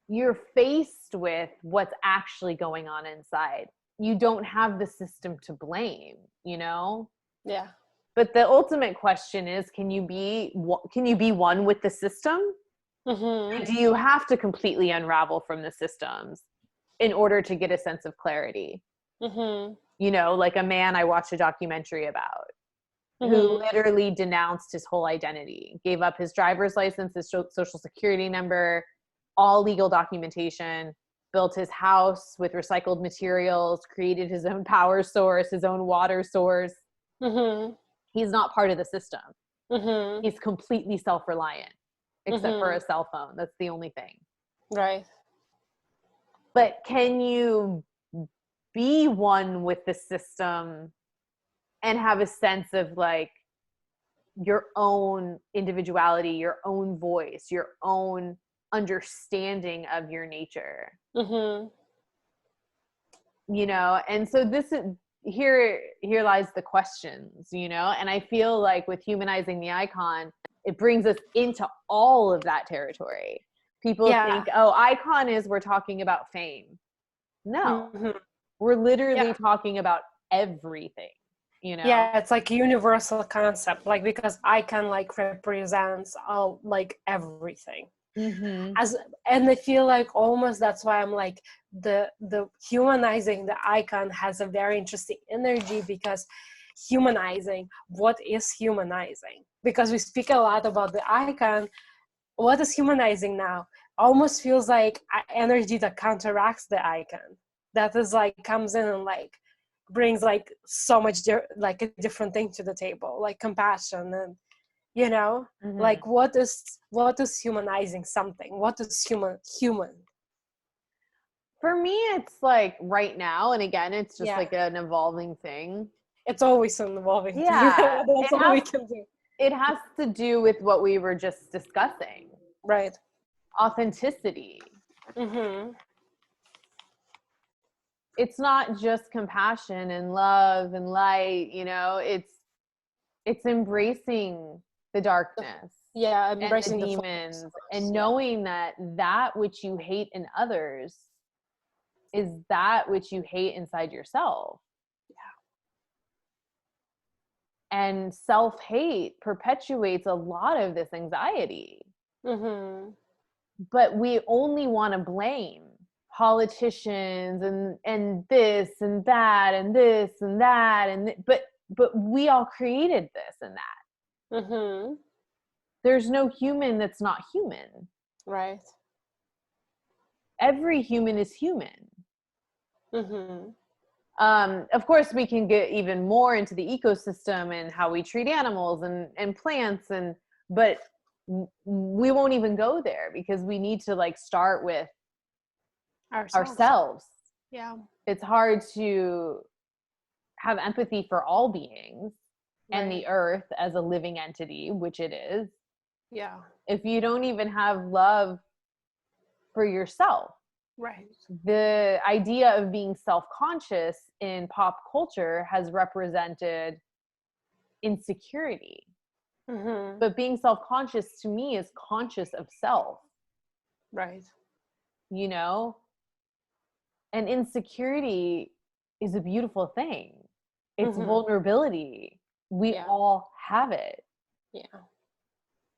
you're faced with what's actually going on inside. You don't have the system to blame, you know? Yeah. But the ultimate question is, can you be one with the system? Do you have to completely unravel from the systems in order to get a sense of clarity? You know, like a man I watched a documentary about who literally denounced his whole identity, gave up his driver's license, his social security number, all legal documentation, built his house with recycled materials, created his own power source, his own water source. He's not part of the system. He's completely self-reliant, except for a cell phone. That's the only thing. Right. But can you be one with the system and have a sense of like your own individuality, your own voice, your own understanding of your nature? You know, and so this is here lies the questions, you know, and I feel like with humanizing the icon, it brings us into all of that territory. People think, oh, icon is we're talking about fame. No, we're literally talking about everything, you know? Yeah, it's like a universal concept, like, because icon like represents all, like, everything. And I feel like almost that's why I'm like, the humanizing the icon has a very interesting energy, because humanizing, what is humanizing? Because we speak a lot about the icon. What is humanizing now? Almost feels like energy that counteracts the icon, that is like comes in and like brings like so much like a different thing to the table, like compassion, and you know, like what is humanizing something? What is human? For me, it's like right now, and again, it's just like an evolving thing. It's always an evolving thing. That's all we can do. It has to do with what we were just discussing. Right. Authenticity. It's not just compassion and love and light, you know, it's embracing the darkness. Embracing and the demons, and knowing that which you hate in others is that which you hate inside yourself. And self-hate perpetuates a lot of this anxiety. But we only want to blame politicians and this and that and this and that, but we all created this and that. There's no human that's not human. Right. Every human is human. Of course, we can get even more into the ecosystem and how we treat animals and plants, but we won't even go there, because we need to like start with ourselves. Yeah. It's hard to have empathy for all beings and the earth as a living entity, which it is. Yeah. If you don't even have love for yourself. Right. The idea of being self-conscious in pop culture has represented insecurity. But being self-conscious to me is conscious of self. Right. You know? And insecurity is a beautiful thing. It's vulnerability. We all have it. Yeah.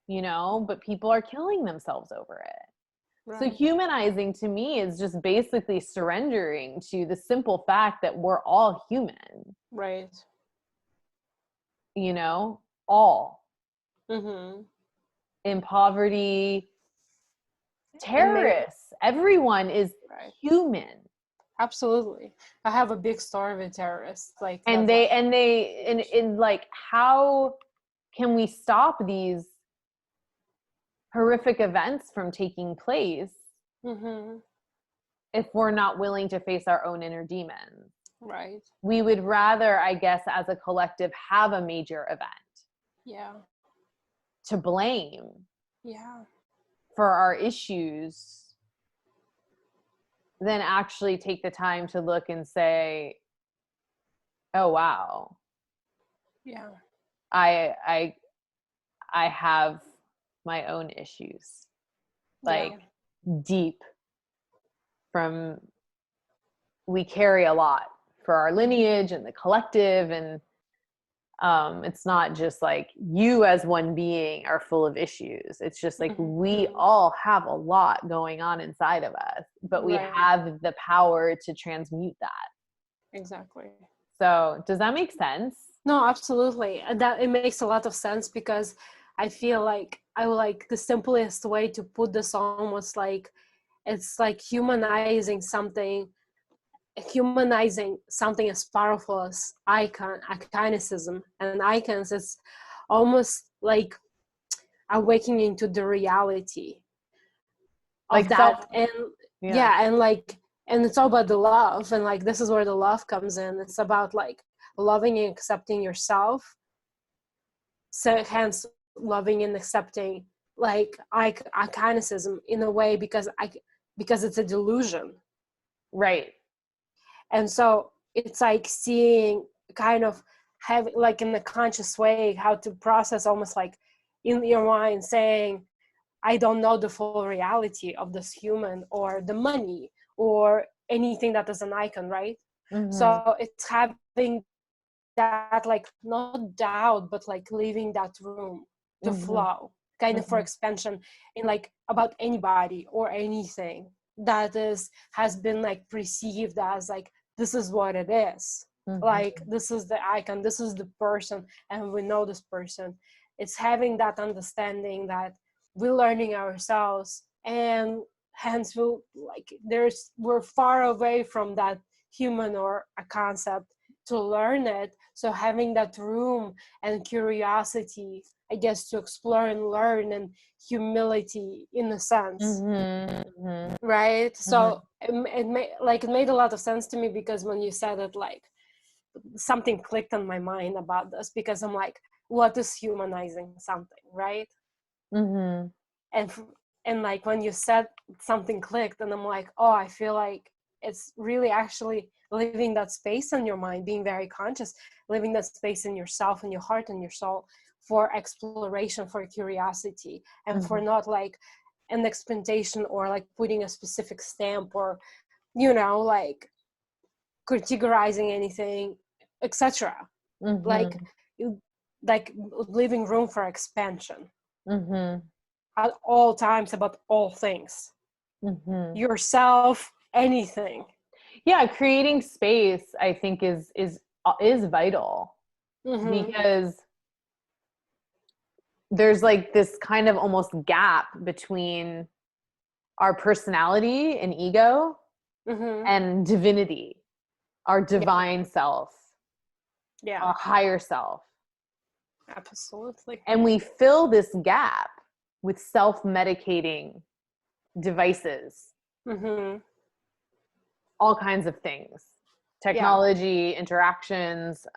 You know, but people are killing themselves over it. Right. So humanizing to me is just basically surrendering to the simple fact that we're all human. Right. You know, all. In poverty, terrorists, everyone is human. Absolutely. I have a big story with terrorists. Like, and like, how can we stop these horrific events from taking place if we're not willing to face our own inner demons? Right. We would rather, I guess, as a collective, have a major event. Yeah. To blame. Yeah. For our issues, than actually take the time to look and say, oh wow. Yeah. I have my own issues. Like deep from, we carry a lot for our lineage and the collective, and it's not just like you as one being are full of issues. It's just like we all have a lot going on inside of us, but we have the power to transmute that. Exactly. So does that make sense? No, absolutely. That it makes a lot of sense, because I feel like the simplest way to put this on was like, it's like humanizing something as powerful as iconicism. And icons is almost like awakening to the reality of Like that. And yeah. and like, and it's all about the love, and like this is where the love comes in. It's about like loving and accepting yourself, so hence loving and accepting like iconicism in a way, because it's a delusion. Right. And so it's like seeing, kind of have like in a conscious way, how to process, almost like in your mind saying, I don't know the full reality of this human or the money or anything that is an icon, right? Mm-hmm. So it's having that, like, not doubt, but like leaving that room to Mm-hmm. flow, kind of Mm-hmm. for expansion in like about anybody or anything that has been like perceived as like, this is what it is. Mm-hmm. Like, this is the icon, this is the person, and we know this person. It's having that understanding that we're learning ourselves, and hence we're far away from that human or a concept to learn it. So having that room and curiosity, I guess, to explore and learn, and humility in a sense. Mm-hmm. Mm-hmm. Right? Mm-hmm. So it made a lot of sense to me, because when you said it, like, something clicked in my mind about this, because I'm like, what is humanizing something, right? Mm-hmm. And like when you said, something clicked, and I'm like, oh, I feel like it's really actually living that space in your mind, being very conscious, living that space in yourself and your heart and your soul for exploration, for curiosity, and for not like an expectation or like putting a specific stamp, or like categorizing anything, etc. Mm-hmm. like leaving room for expansion Mm-hmm. at all times, about all things, yourself, anything. Yeah, creating space, I think, is vital, because there's like this kind of almost gap between our personality and ego and divinity, our divine self, our higher self. Absolutely. And we fill this gap with self-medicating devices, all kinds of things, technology, interactions,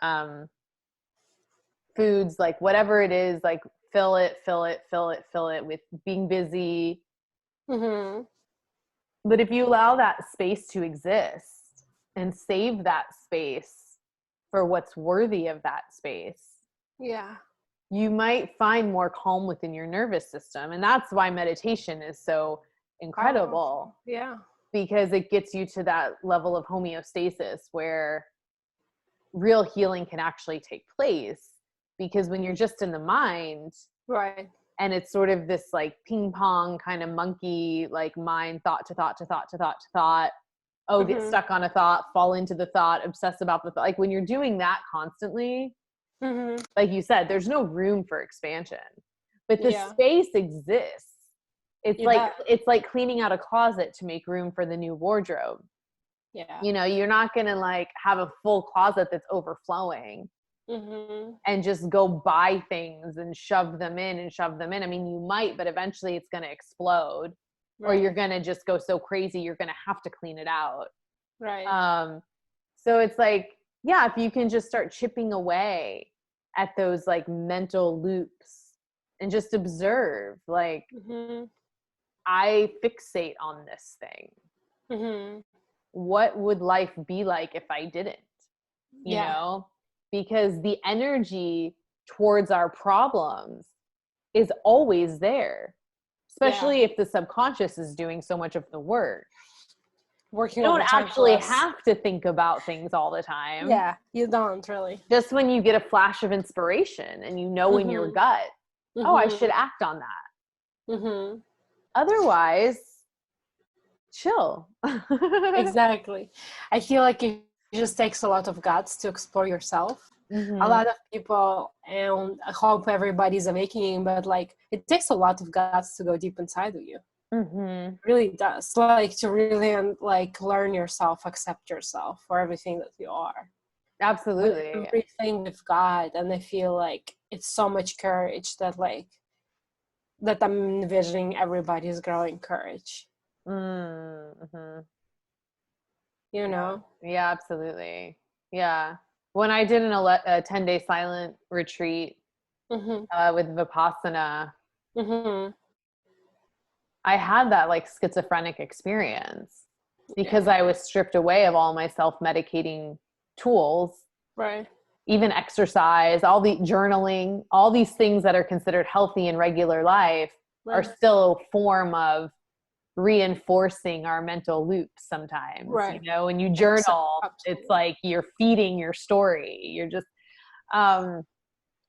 foods, like whatever it is, like fill it with being busy. But if you allow that space to exist and save that space for what's worthy of that space, you might find more calm within your nervous system. And that's why meditation is so incredible. Because it gets you to that level of homeostasis where real healing can actually take place. Because when you're just in the mind, and it's sort of this like ping pong kind of monkey, like mind, thought to thought to thought to thought to thought, get stuck on a thought, fall into the thought, obsess about the thought. Like when you're doing that constantly, like you said, there's no room for expansion, but the space exists. It's like cleaning out a closet to make room for the new wardrobe. You're not gonna like have a full closet that's overflowing and just go buy things and shove them in. I mean, you might, but eventually it's gonna explode, or you're gonna just go so crazy you're gonna have to clean it out. So it's like, if you can just start chipping away at those like mental loops and just observe, like, I fixate on this thing. What would life be like if I didn't? You know? Because the energy towards our problems is always there, especially if the subconscious is doing so much of the work. You don't actually have to think about things all the time. You don't really. Just when you get a flash of inspiration and in your gut, I should act on that. Otherwise, chill. Exactly. I feel like it just takes a lot of guts to explore yourself. A lot of people, and I hope everybody's awakening, but like it takes a lot of guts to go deep inside of you. Mm-hmm. Really does, like, to really like learn yourself, accept yourself for everything that you are, with Absolutely. everything with God. And I feel like it's so much courage that, like, that I'm envisioning everybody's growing courage, Mm-hmm. you know. Yeah, absolutely. Yeah. When I did a 10-day silent retreat Mm-hmm. with Vipassana, Mm-hmm. I had that like schizophrenic experience because Yeah. I was stripped away of all my self-medicating tools, Right. even exercise, all the journaling, all these things that are considered healthy in regular life are Right. still a form of reinforcing our mental loops sometimes. Right. When you journal, it's Absolutely. like you're feeding your story. You're just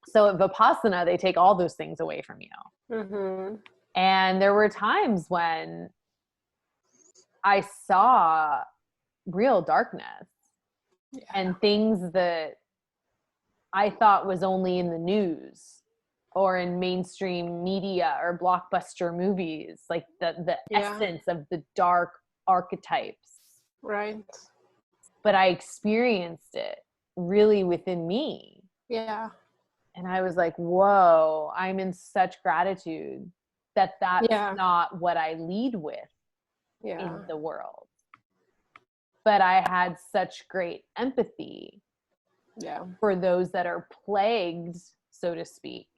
so at Vipassana, they take all those things away from you. Mm-hmm. And there were times when I saw real darkness Yeah. and things that I thought was only in the news or in mainstream media or blockbuster movies, like the Yeah. essence of the dark archetypes. Right. But I experienced it really within me. Yeah. And I was like, whoa, I'm in such gratitude that that's Yeah. not what I lead with Yeah. in the world. But I had such great empathy Yeah. for those that are plagued, so to speak,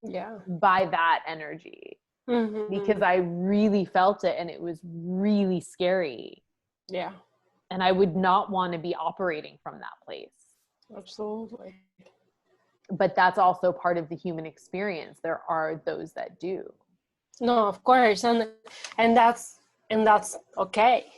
Yeah. by that energy, Mm-hmm. because I really felt it and it was really scary. Yeah. And I would not want to be operating from that place. Absolutely. But that's also part of the human experience. There are those that do. No, of course, and that's okay.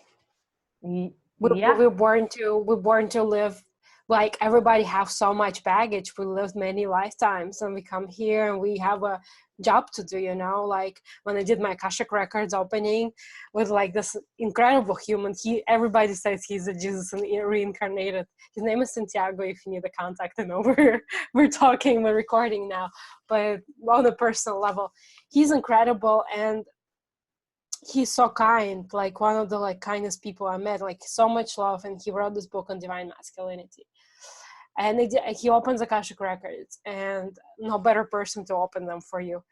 Yeah. We're born to live, like, everybody have so much baggage. We lived many lifetimes, and we come here and we have a job to do, like when I did my Akashic Records opening with like this incredible human. Everybody says he's a Jesus and reincarnated. His name is Santiago, if you need a contact. I know we're recording now, but on a personal level, he's incredible. And he's so kind, like one of the like kindest people I met, like so much love. And he wrote this book on divine masculinity, and he opens Akashic Records, and no better person to open them for you.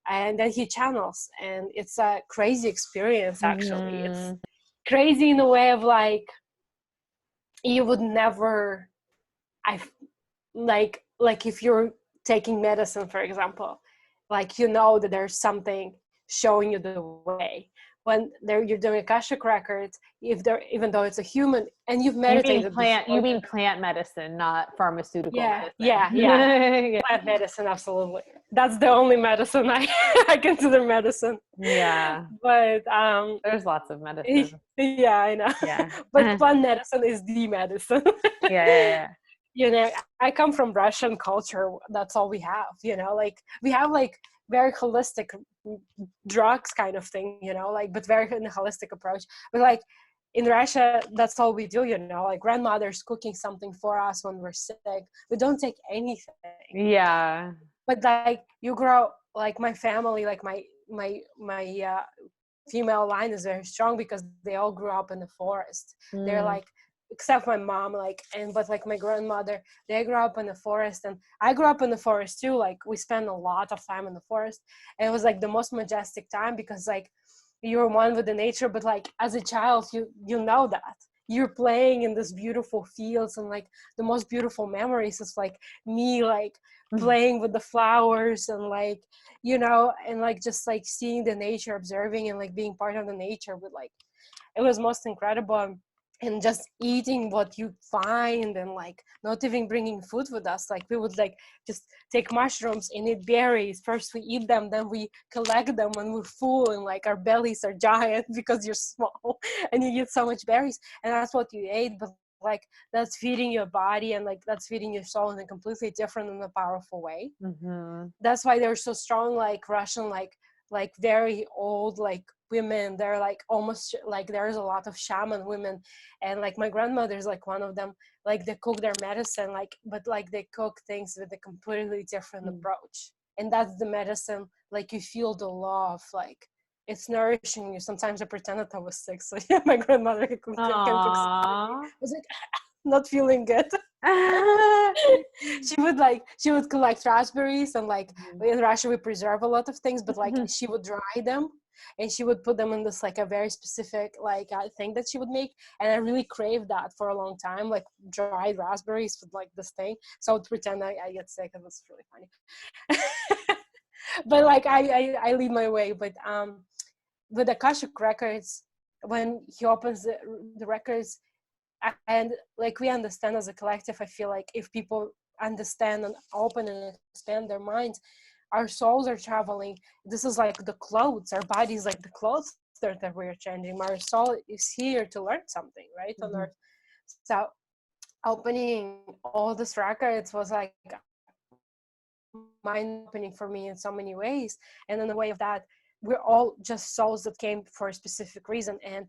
And then he channels, and it's a crazy experience. Actually, it's crazy in a way of like, you would never, I like if you're taking medicine, for example, like, that there's something showing you the way. When you're doing Akashic Records, even though it's a human and you've meditated You before. mean plant medicine, not pharmaceutical medicine. Yeah. Yeah. Plant medicine, absolutely. That's the only medicine I consider medicine. Yeah. But there's lots of medicine. yeah, I know. Yeah. But plant medicine is the medicine. Yeah. I come from Russian culture. That's all we have, like we have like very holistic drugs kind of thing, like, but very in a holistic approach. But like in Russia, that's all we do, like grandmother's cooking something for us when we're sick. We don't take anything. Yeah. But like you grow, like my family, like my female line is very strong because they all grew up in the forest. They're like, except my mom, but like my grandmother, they grew up in the forest, and I grew up in the forest too. Like we spent a lot of time in the forest, and it was like the most majestic time because like you're one with the nature. But like as a child, you know that you're playing in this beautiful fields, and like the most beautiful memories is like me like playing with the flowers, and like and like just like seeing the nature, observing, and like being part of the nature. But like it was most incredible. And just eating what you find, and like not even bringing food with us. Like we would like just take mushrooms and eat berries. First we eat them, then we collect them when we're full, and like our bellies are giant because you're small and you eat so much berries, and that's what you ate. But like that's feeding your body, and like that's feeding your soul in a completely different and a powerful way. That's why they're so strong, like Russian, like very old, like women. They're like almost like there's a lot of shaman women, and like my grandmother's like one of them. Like they cook their medicine, like, but like they cook things with a completely different approach, and that's the medicine. Like you feel the love, like it's nourishing you. Sometimes I pretend that I was sick, so yeah, my grandmother can cook something. I was like, not feeling good. She would collect raspberries, and like in Russia we preserve a lot of things, but like she would dry them and she would put them in this like a very specific like thing that she would make, and I really craved that for a long time, like dried raspberries with like this thing. So I would pretend I get sick. It was really funny. But like I lead my way. But with the Akashic records, when he opens the records, and like we understand as a collective, I feel like if people understand and open and expand their minds, our souls are traveling. This is like the clothes, our bodies like the clothes that we're changing. Our soul is here to learn something, right, on earth. So opening all these records was like mind opening for me in so many ways. And in the way of that, we're all just souls that came for a specific reason. And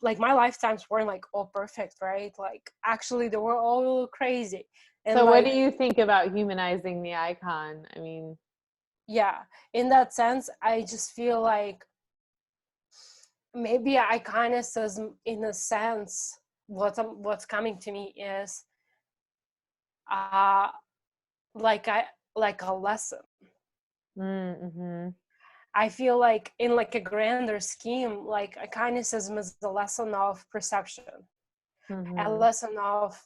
like my lifetimes weren't like all perfect, right? Like actually they were all crazy. And so like, what do you think about humanizing the icon? I mean, yeah, in that sense, I just feel like maybe iconicism, in a sense, what's coming to me is like a lesson. I feel like in like a grander scheme, like iconicism is the lesson of perception, a lesson of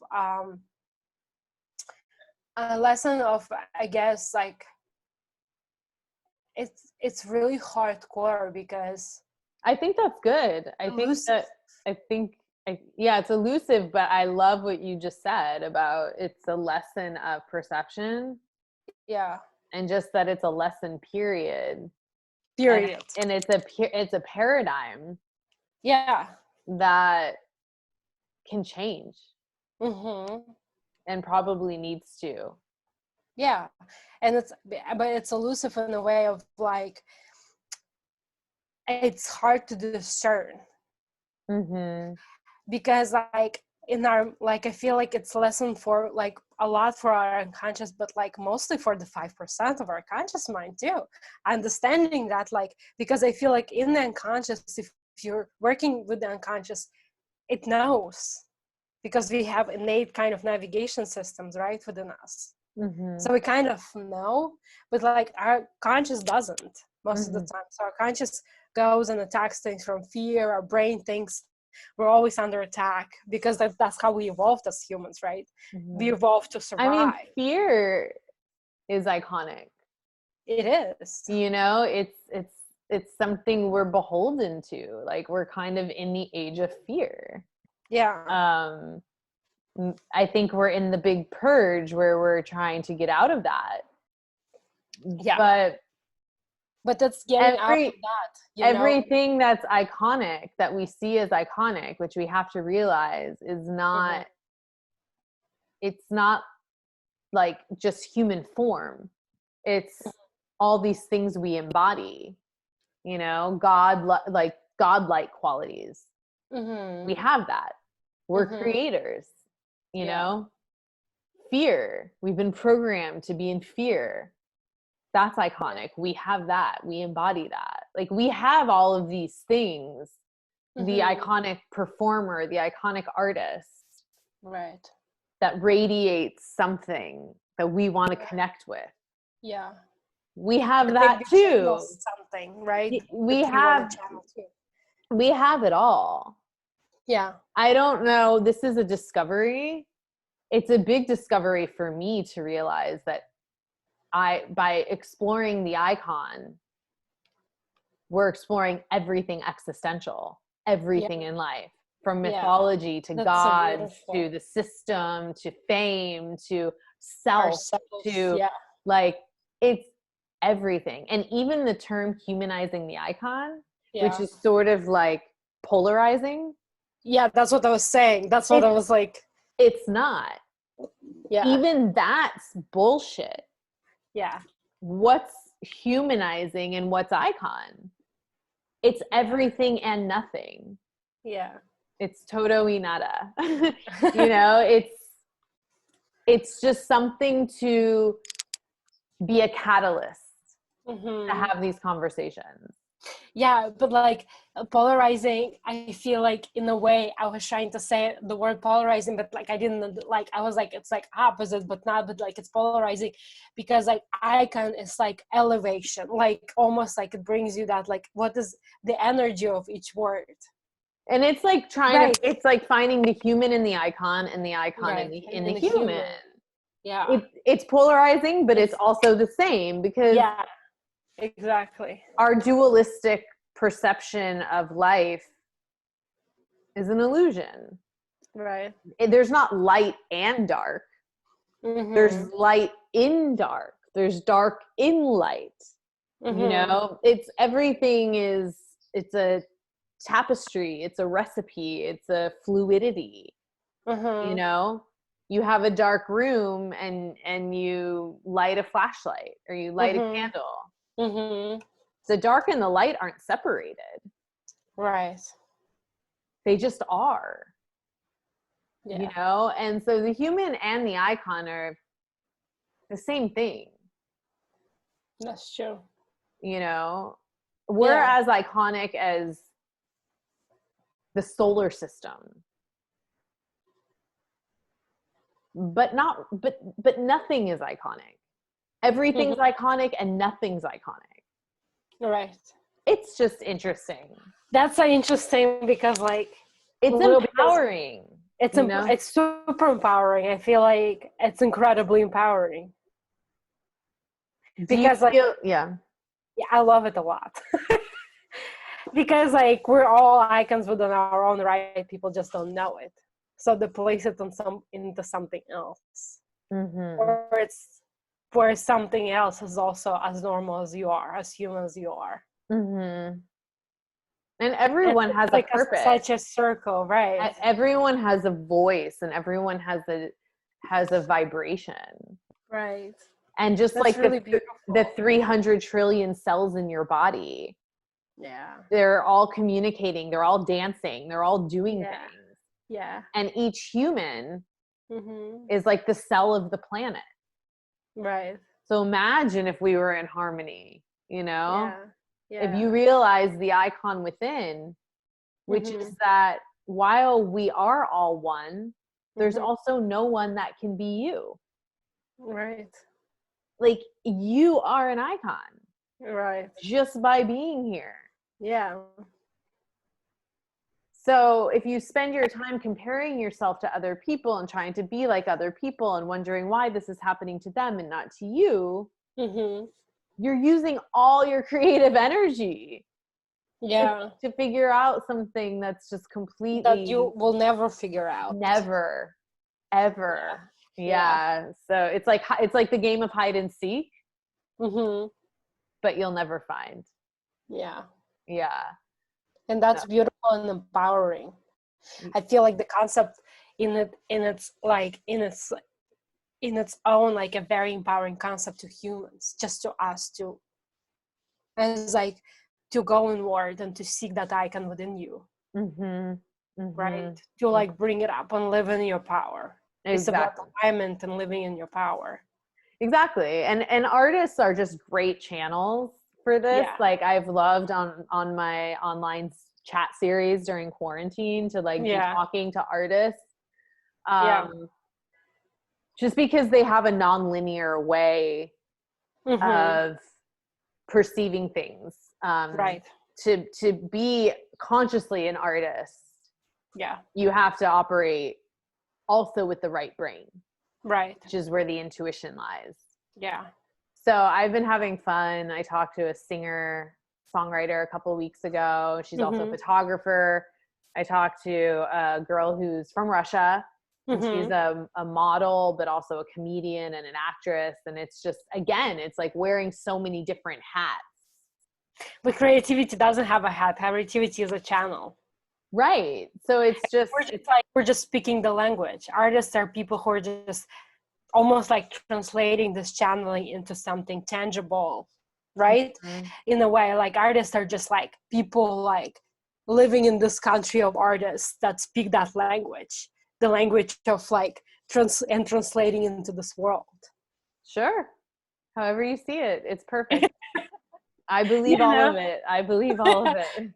I guess like it's really hardcore because I think that's good. Yeah, it's elusive, but I love what you just said about it's a lesson of perception. Yeah. And just that it's a lesson, period. And it's a paradigm. Yeah. That can change. And probably needs to. Yeah. And it's elusive in a way of like, it's hard to discern. Because like in our, like I feel like it's a lesson for like a lot for our unconscious, but like mostly for the 5% of our conscious mind too. Understanding that, like, because I feel like in the unconscious, if you're working with the unconscious, it knows, because we have innate kind of navigation systems right within us. So we kind of know, but like our conscious doesn't most of the time. So our conscious goes and attacks things from fear. Our brain thinks we're always under attack because that's how we evolved as humans, right? We evolved to survive. I mean, fear is iconic. It is. You know, it's something we're beholden to. Like we're kind of in the age of fear. Yeah. I think we're in the big purge where we're trying to get out of that. Yeah. But that's getting out of that. Everything that's iconic, that we see as iconic, which we have to realize is not, it's not like just human form. It's all these things we embody, you know, like godlike qualities. We have that. We're creators, you know. Fear, we've been programmed to be in fear. That's iconic. We have that. We embody that. Like we have all of these things. The iconic performer, the iconic artist. Right. That radiates something that we want to connect with. Yeah. We have that too. Something, right? We have it all. Yeah. I don't know. This is a discovery. It's a big discovery for me to realize that by exploring the icon, we're exploring everything existential, everything in life, from mythology to gods, to the system, to fame, to self, to like, it's everything. And even the term humanizing the icon, which is sort of like polarizing. Yeah, that's what I was saying. That's what I was like. It's not. Yeah. Even that's bullshit. Yeah. What's humanizing and what's icon? It's everything and nothing. Yeah. It's todo y nada. You know, it's just something to be a catalyst to have these conversations. Yeah, but like polarizing, I feel like in a way I was trying to say the word polarizing, but like I didn't, like I was like, it's like opposite, but not, but like it's polarizing because like icon is like elevation, like almost like it brings you that, like what is the energy of each word. And it's like Right. it's like finding the human in the icon and the icon Right. in the And the human. Yeah. It's polarizing, but it's also the same, because Yeah, exactly. our dualistic perception of life is an illusion. Right. There's not light and dark. There's light in dark. There's dark in light. You know, it's everything is, it's a tapestry, it's a recipe, it's a fluidity. You know, you have a dark room and you light a flashlight or you light a candle. The dark and the light aren't separated. Right. They just are. Yeah. You know, and so the human and the icon are the same thing. That's true. You know, we're as iconic as the solar system, but nothing is iconic. Everything's iconic and nothing's iconic. Right. It's just interesting. That's interesting because like it's empowering. It's super empowering. I feel like it's incredibly empowering. Because like yeah, I love it a lot. Because like we're all icons within our own right. People just don't know it. So they place it into something else. Or it's where something else is also as normal as you are, as human as you are. And everyone has a purpose. Such a circle, right? Everyone has a voice, and everyone has a vibration, right? And just That's like really the 300 trillion cells in your body, they're all communicating, they're all dancing, they're all doing things. Yeah. And each human is like the cell of the planet. Right. So imagine if we were in harmony, you know? Yeah. If you realize the icon within, which is that while we are all one, there's also no one that can be you. Right. Like, you are an icon. Right. Just by being here. Yeah. So if you spend your time comparing yourself to other people and trying to be like other people and wondering why this is happening to them and not to you, you're using all your creative energy to figure out something that's just completely, that you will never figure out. Never, ever. Yeah. So it's like the game of hide and seek, but you'll never find. Yeah. And that's beautiful and empowering. I feel like the concept in its own, like a very empowering concept to humans, just to us, to as like to go inward and to seek that icon within you. Right? To like bring it up and live in your power. It's about alignment and living in your power. Exactly. And artists are just great channels for this. Like, I've loved on my online chat series during quarantine to like be talking to artists. Just because they have a non-linear way of perceiving things. Right. To be consciously an artist, you have to operate also with the right brain. Right. Which is where the intuition lies. Yeah. So I've been having fun. I talked to a singer songwriter a couple of weeks ago. She's also a photographer. I talked to a girl who's from Russia. And she's a model, but also a comedian and an actress. And it's just, again, it's like wearing so many different hats. But creativity doesn't have a hat. Creativity is a channel. Right. So it's just, we're just speaking the language. Artists are people who are just almost like translating this channeling into something tangible, right? In a way, like artists are just like people like living in this country of artists that speak that language, the language of like translating into this world. Sure. However you see it, it's perfect. I believe all of it. I believe all of it.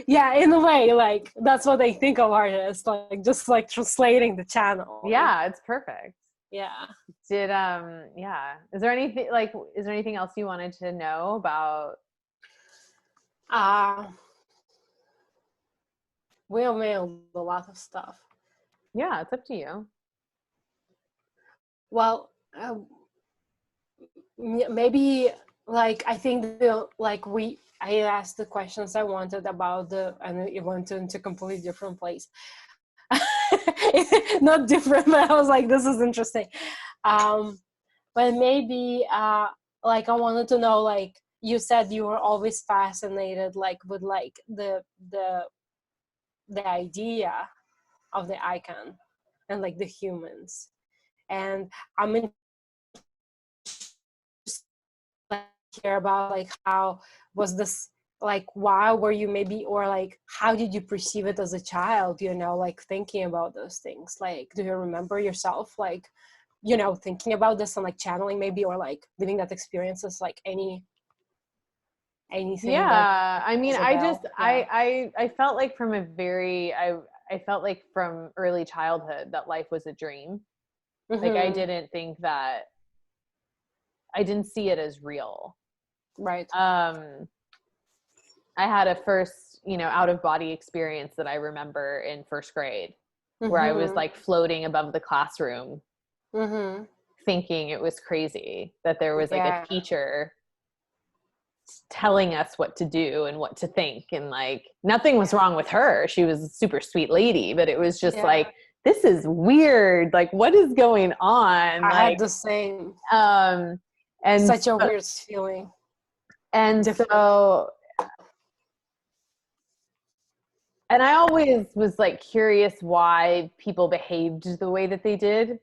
Yeah, in a way, like that's what they think of artists, like just like translating the channel. Yeah, it's perfect. Yeah. Is there anything else you wanted to know about? We mailed a lot of stuff. Yeah, it's up to you. Well, maybe like I think I asked the questions I wanted about and it went into a completely different place. Not different, but I was like, this is interesting. But maybe like I wanted to know, like you said you were always fascinated like with like the idea of the icon and like the humans, and I'm interested to hear about like how was this, like why were you maybe, or like how did you perceive it as a child, you know, like thinking about those things, like do you remember yourself like, you know, thinking about this and like channeling maybe, or like living that experience as like anything? Yeah, I mean, Yeah. I felt like I felt like from early childhood that life was a dream. Like I didn't think that, I didn't see it as real. Right. I had a first, out of body experience that I remember in first grade, where I was like floating above the classroom, thinking it was crazy that there was like a teacher telling us what to do and what to think, and like nothing was wrong with her. She was a super sweet lady, but it was just like, this is weird. Like, what is going on? I had the same. And such a weird feeling. And different. And I always was like curious why people behaved the way that they did.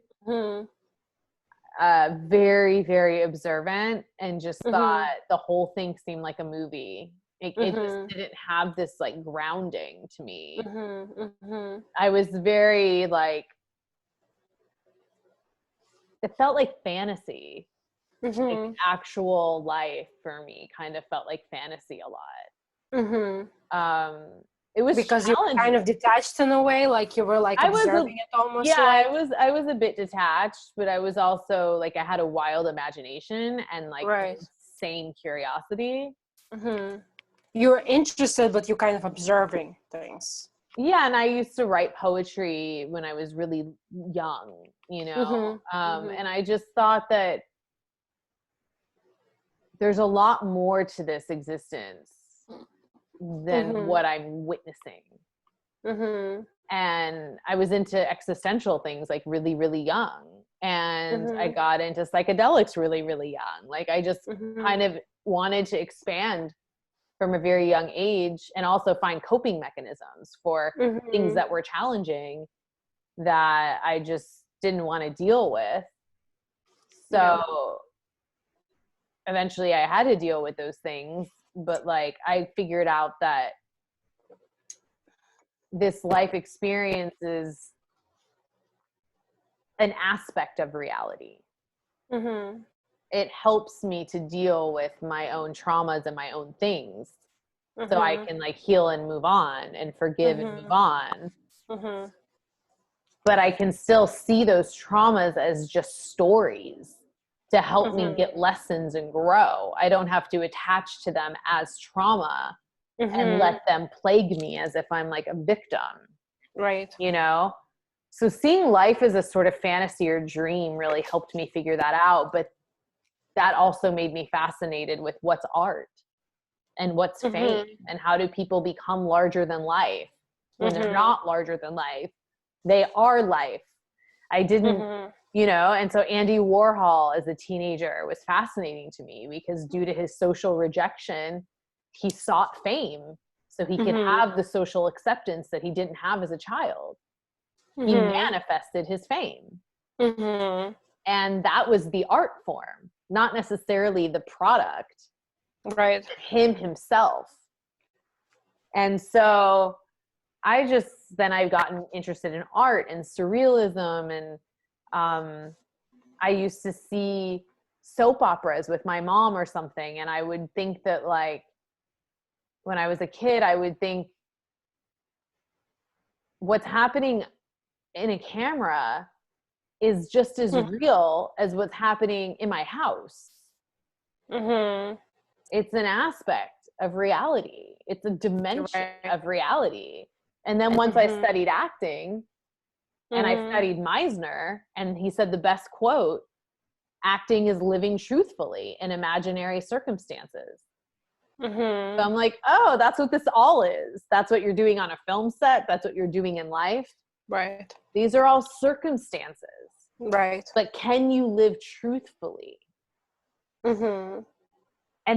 Very, very observant, and just thought the whole thing seemed like a movie. It just didn't have this like grounding to me. I was very like, it felt like fantasy. Like actual life for me kind of felt like fantasy a lot. It was because you were kind of detached in a way, like you were like observing it almost. Yeah, like. I was a bit detached, but I was also like, I had a wild imagination and like insane curiosity. You were interested, but you're kind of observing things. Yeah, and I used to write poetry when I was really young, and I just thought that there's a lot more to this existence than what I'm witnessing. And I was into existential things like really, really young. And I got into psychedelics really, really young. Like I just kind of wanted to expand from a very young age, and also find coping mechanisms for things that were challenging that I just didn't want to deal with. So eventually I had to deal with those things, but like I figured out that this life experience is an aspect of reality. It helps me to deal with my own traumas and my own things, so I can like heal and move on and forgive and move on. But I can still see those traumas as just stories to help me get lessons and grow. I don't have to attach to them as trauma and let them plague me as if I'm like a victim. Right. So seeing life as a sort of fantasy or dream really helped me figure that out. But that also made me fascinated with what's art and what's fame, and how do people become larger than life when they're not larger than life. They are life. I didn't, and so Andy Warhol as a teenager was fascinating to me, because due to his social rejection, he sought fame so he could have the social acceptance that he didn't have as a child. He manifested his fame. And that was the art form, not necessarily the product. Right. Him himself. And so I've gotten interested in art and surrealism, and I used to see soap operas with my mom or something. And I would think that, like, when I was a kid, I would think what's happening in a camera is just as real as what's happening in my house. Mm-hmm. It's an aspect of reality. It's a dimension of reality. And then once I studied acting and I studied Meisner, and he said the best quote, acting is living truthfully in imaginary circumstances. So I'm like, oh, that's what this all is. That's what you're doing on a film set. That's what you're doing in life. Right. These are all circumstances. Right. But can you live truthfully? And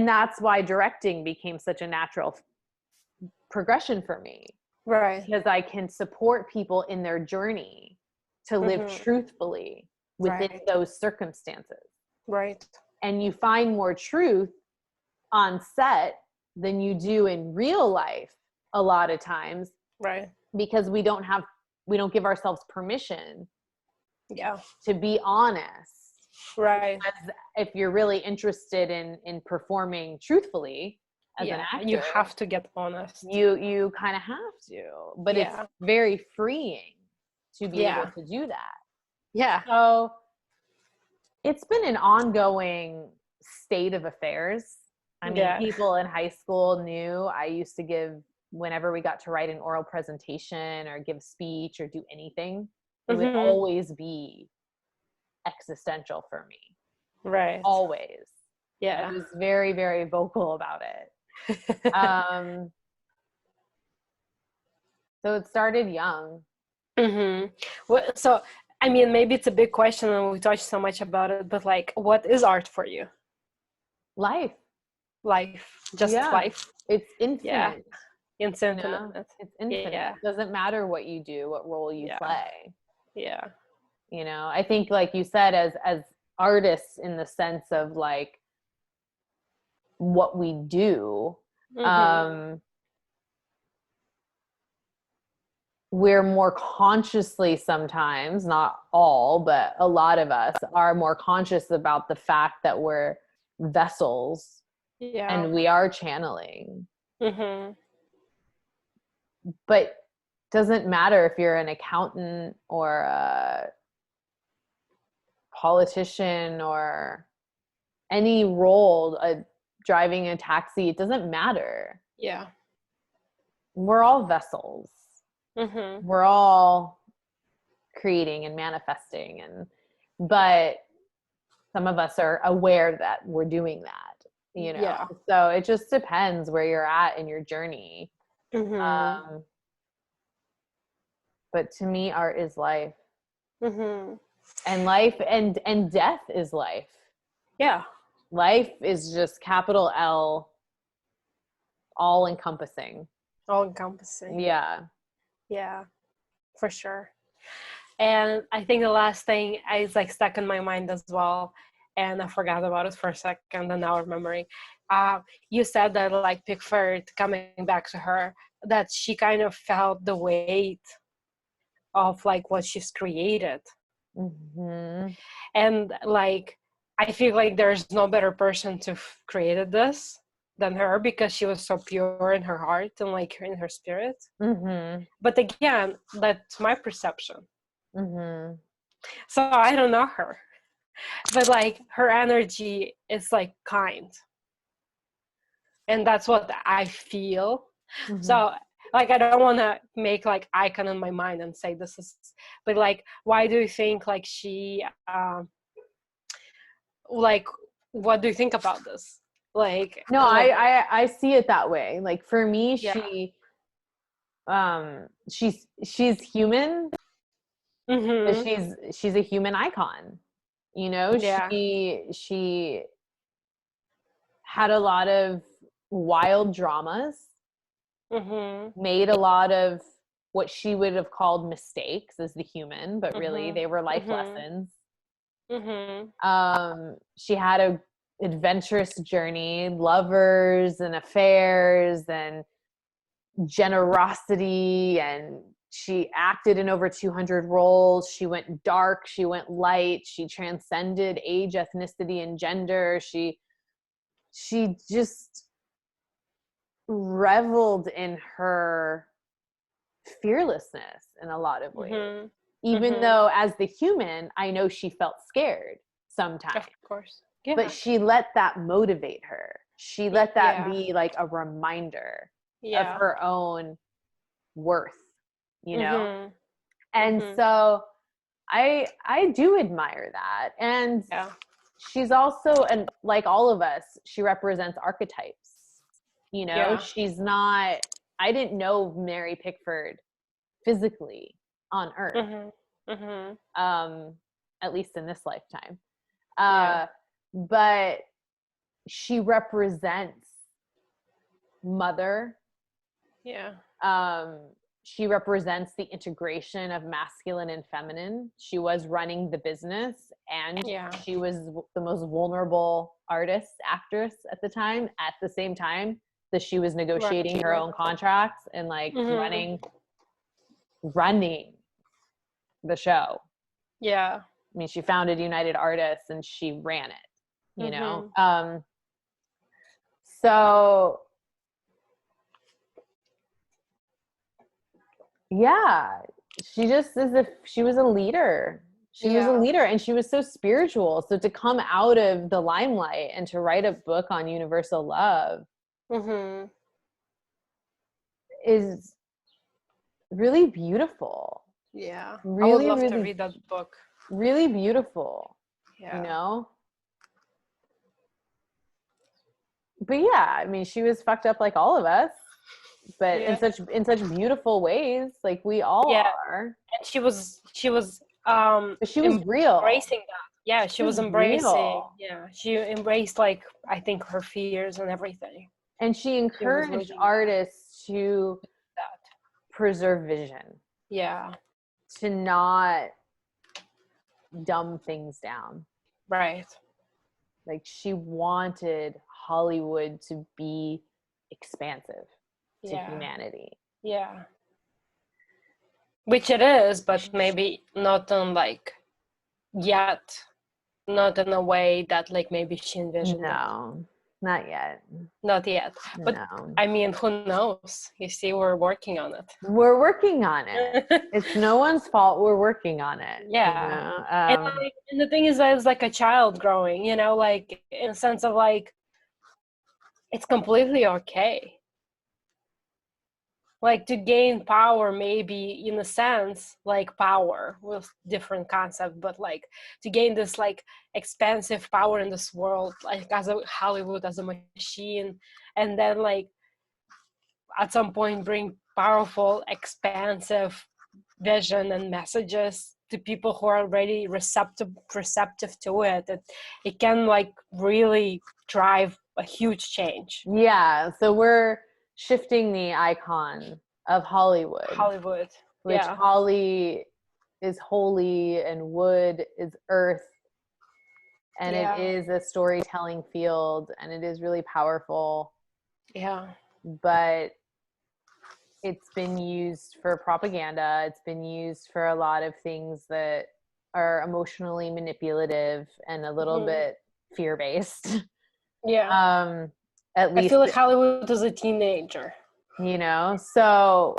that's why directing became such a natural progression for me. Right. Because I can support people in their journey to live truthfully within those circumstances. Right. And you find more truth on set than you do in real life a lot of times. Right. Because we don't give ourselves permission to be honest. Right. As if you're really interested in performing truthfully as an actor, you have to get honest. You kind of have to, but it's very freeing to be able to do that. Yeah. So it's been an ongoing state of affairs. I mean, people in high school knew I used to give, whenever we got to write an oral presentation or give a speech or do anything, it would always be existential for me. Right. Always. Yeah. I was very, very vocal about it. So it started young. Well, so, I mean, maybe it's a big question and we touched so much about it, but like, what is art for you? Life. Just life. It's infinite. Yeah. It's infinite. You know? It's infinite. Yeah. It doesn't matter what you do, what role you play. Yeah. You know, I think, like you said, as artists, in the sense of like what we do, we're more consciously, sometimes, not all, but a lot of us are more conscious about the fact that we're vessels and we are channeling. But doesn't matter if you're an accountant or a politician or any role, driving a taxi, it doesn't matter. Yeah. We're all vessels. We're all creating and manifesting, but some of us are aware that we're doing that, you know? Yeah. So it just depends where you're at in your journey. But to me, art is life. And life and death is life. Yeah. Life is just capital L, all encompassing. All encompassing. Yeah. Yeah, for sure. And I think the last thing is like stuck in my mind as well, and I forgot about it for a second, and now I'm remembering. You said that, like, Pickford, coming back to her, that she kind of felt the weight of like what she's created. And like, I feel like there's no better person to have created this than her, because she was so pure in her heart and like in her spirit. But again, that's my perception. So I don't know her, but like her energy is like kind, and that's what I feel. So like, I don't want to make like icon in my mind and say this is, but like, why do you think like she like, what do you think about this? Like, no, like, I see it that way. Like, for me, she's human, but she's a human icon. You know, she had a lot of wild dramas, made a lot of what she would have called mistakes as the human, but really they were life lessons. She had a adventurous journey, lovers and affairs and generosity and She acted in over 200 roles. She went dark. She went light. She transcended age, ethnicity, and gender. She just reveled in her fearlessness in a lot of ways. Mm-hmm. Even Mm-hmm. though as the human, I know she felt scared sometimes. Of course. Yeah. But she let that motivate her. She let that be like a reminder of her own worth, you know? Mm-hmm. And Mm-hmm. so I do admire that. And she's also, and like all of us, she represents archetypes. You know, she's not, I didn't know Mary Pickford physically on Earth. Mm-hmm. Mm-hmm. At least in this lifetime. But she represents mother. Yeah. She represents the integration of masculine and feminine. She was running the business, and she was the most vulnerable artist, actress at the time, at the same time that she was negotiating her own contracts and like running the show. Yeah. I mean, she founded United Artists and she ran it, you know? So yeah, she just as if she was a leader. She was a leader, and she was so spiritual. So to come out of the limelight and to write a book on universal love is really beautiful. Yeah. Really, I would love really, to read that book. Really beautiful. Yeah. You know? But yeah, I mean, she was fucked up like all of us, but in such beautiful ways, like we all are. And she was but she was real. Embracing that. Yeah, she was embracing. Real. Yeah, she embraced, like, I think, her fears and everything. And she encouraged artists to preserve vision. Yeah. To not dumb things down. Right. Like, she wanted Hollywood to be expansive to humanity. Yeah. Which it is, but maybe not on, like, yet. Not in a way that, like, maybe she envisioned. No, not yet. Not yet. But, I mean, who knows? You see, we're working on it. We're working on it. It's no one's fault. We're working on it. Yeah. You know? And the thing is that it's like a child growing, you know, like, in a sense of, like, it's completely okay. Like, to gain power, maybe in a sense, like power with different concept, but like to gain this like expansive power in this world, like as a Hollywood, as a machine, and then like at some point bring powerful, expansive vision and messages to people who are already receptive to it. It can like really drive a huge change. Yeah. So we're shifting the icon of Hollywood, which Holly is holy and wood is earth, and it is a storytelling field, and it is really powerful. Yeah. But it's been used for propaganda. It's been used for a lot of things that are emotionally manipulative and a little bit fear-based. Yeah. At least I feel like Hollywood is a teenager. You know, so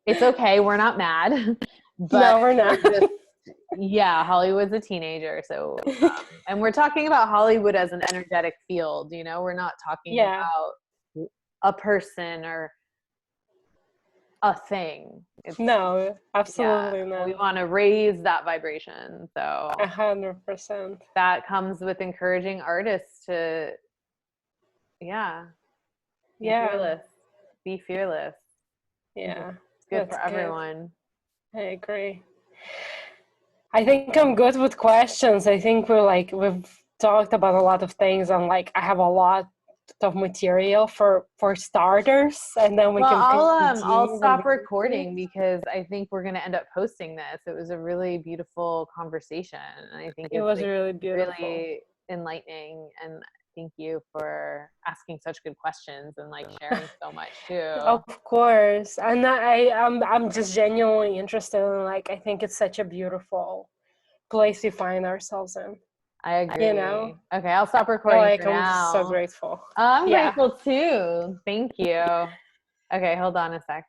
it's okay. We're not mad. But no, we're not. Hollywood's a teenager. So, and we're talking about Hollywood as an energetic field. You know, we're not talking about a person or a thing. No, absolutely not. We want to raise that vibration. So 100%. That comes with encouraging artists to, be fearless. Yeah. It's good for everyone. I agree. I think I'm good with questions. I think we've talked about a lot of things, and like I have a lot of material for starters, and then we can I'll stop recording because I think we're going to end up posting this. It was a really beautiful conversation, and I think it was really beautiful, really enlightening, and thank you for asking such good questions and like sharing so much too. Of course. And I'm just genuinely interested in, like, I think it's such a beautiful place we find ourselves in. I agree. You know? Okay, I'll stop recording for I'm now. so grateful. I'm grateful too. Thank you. Okay, hold on a sec.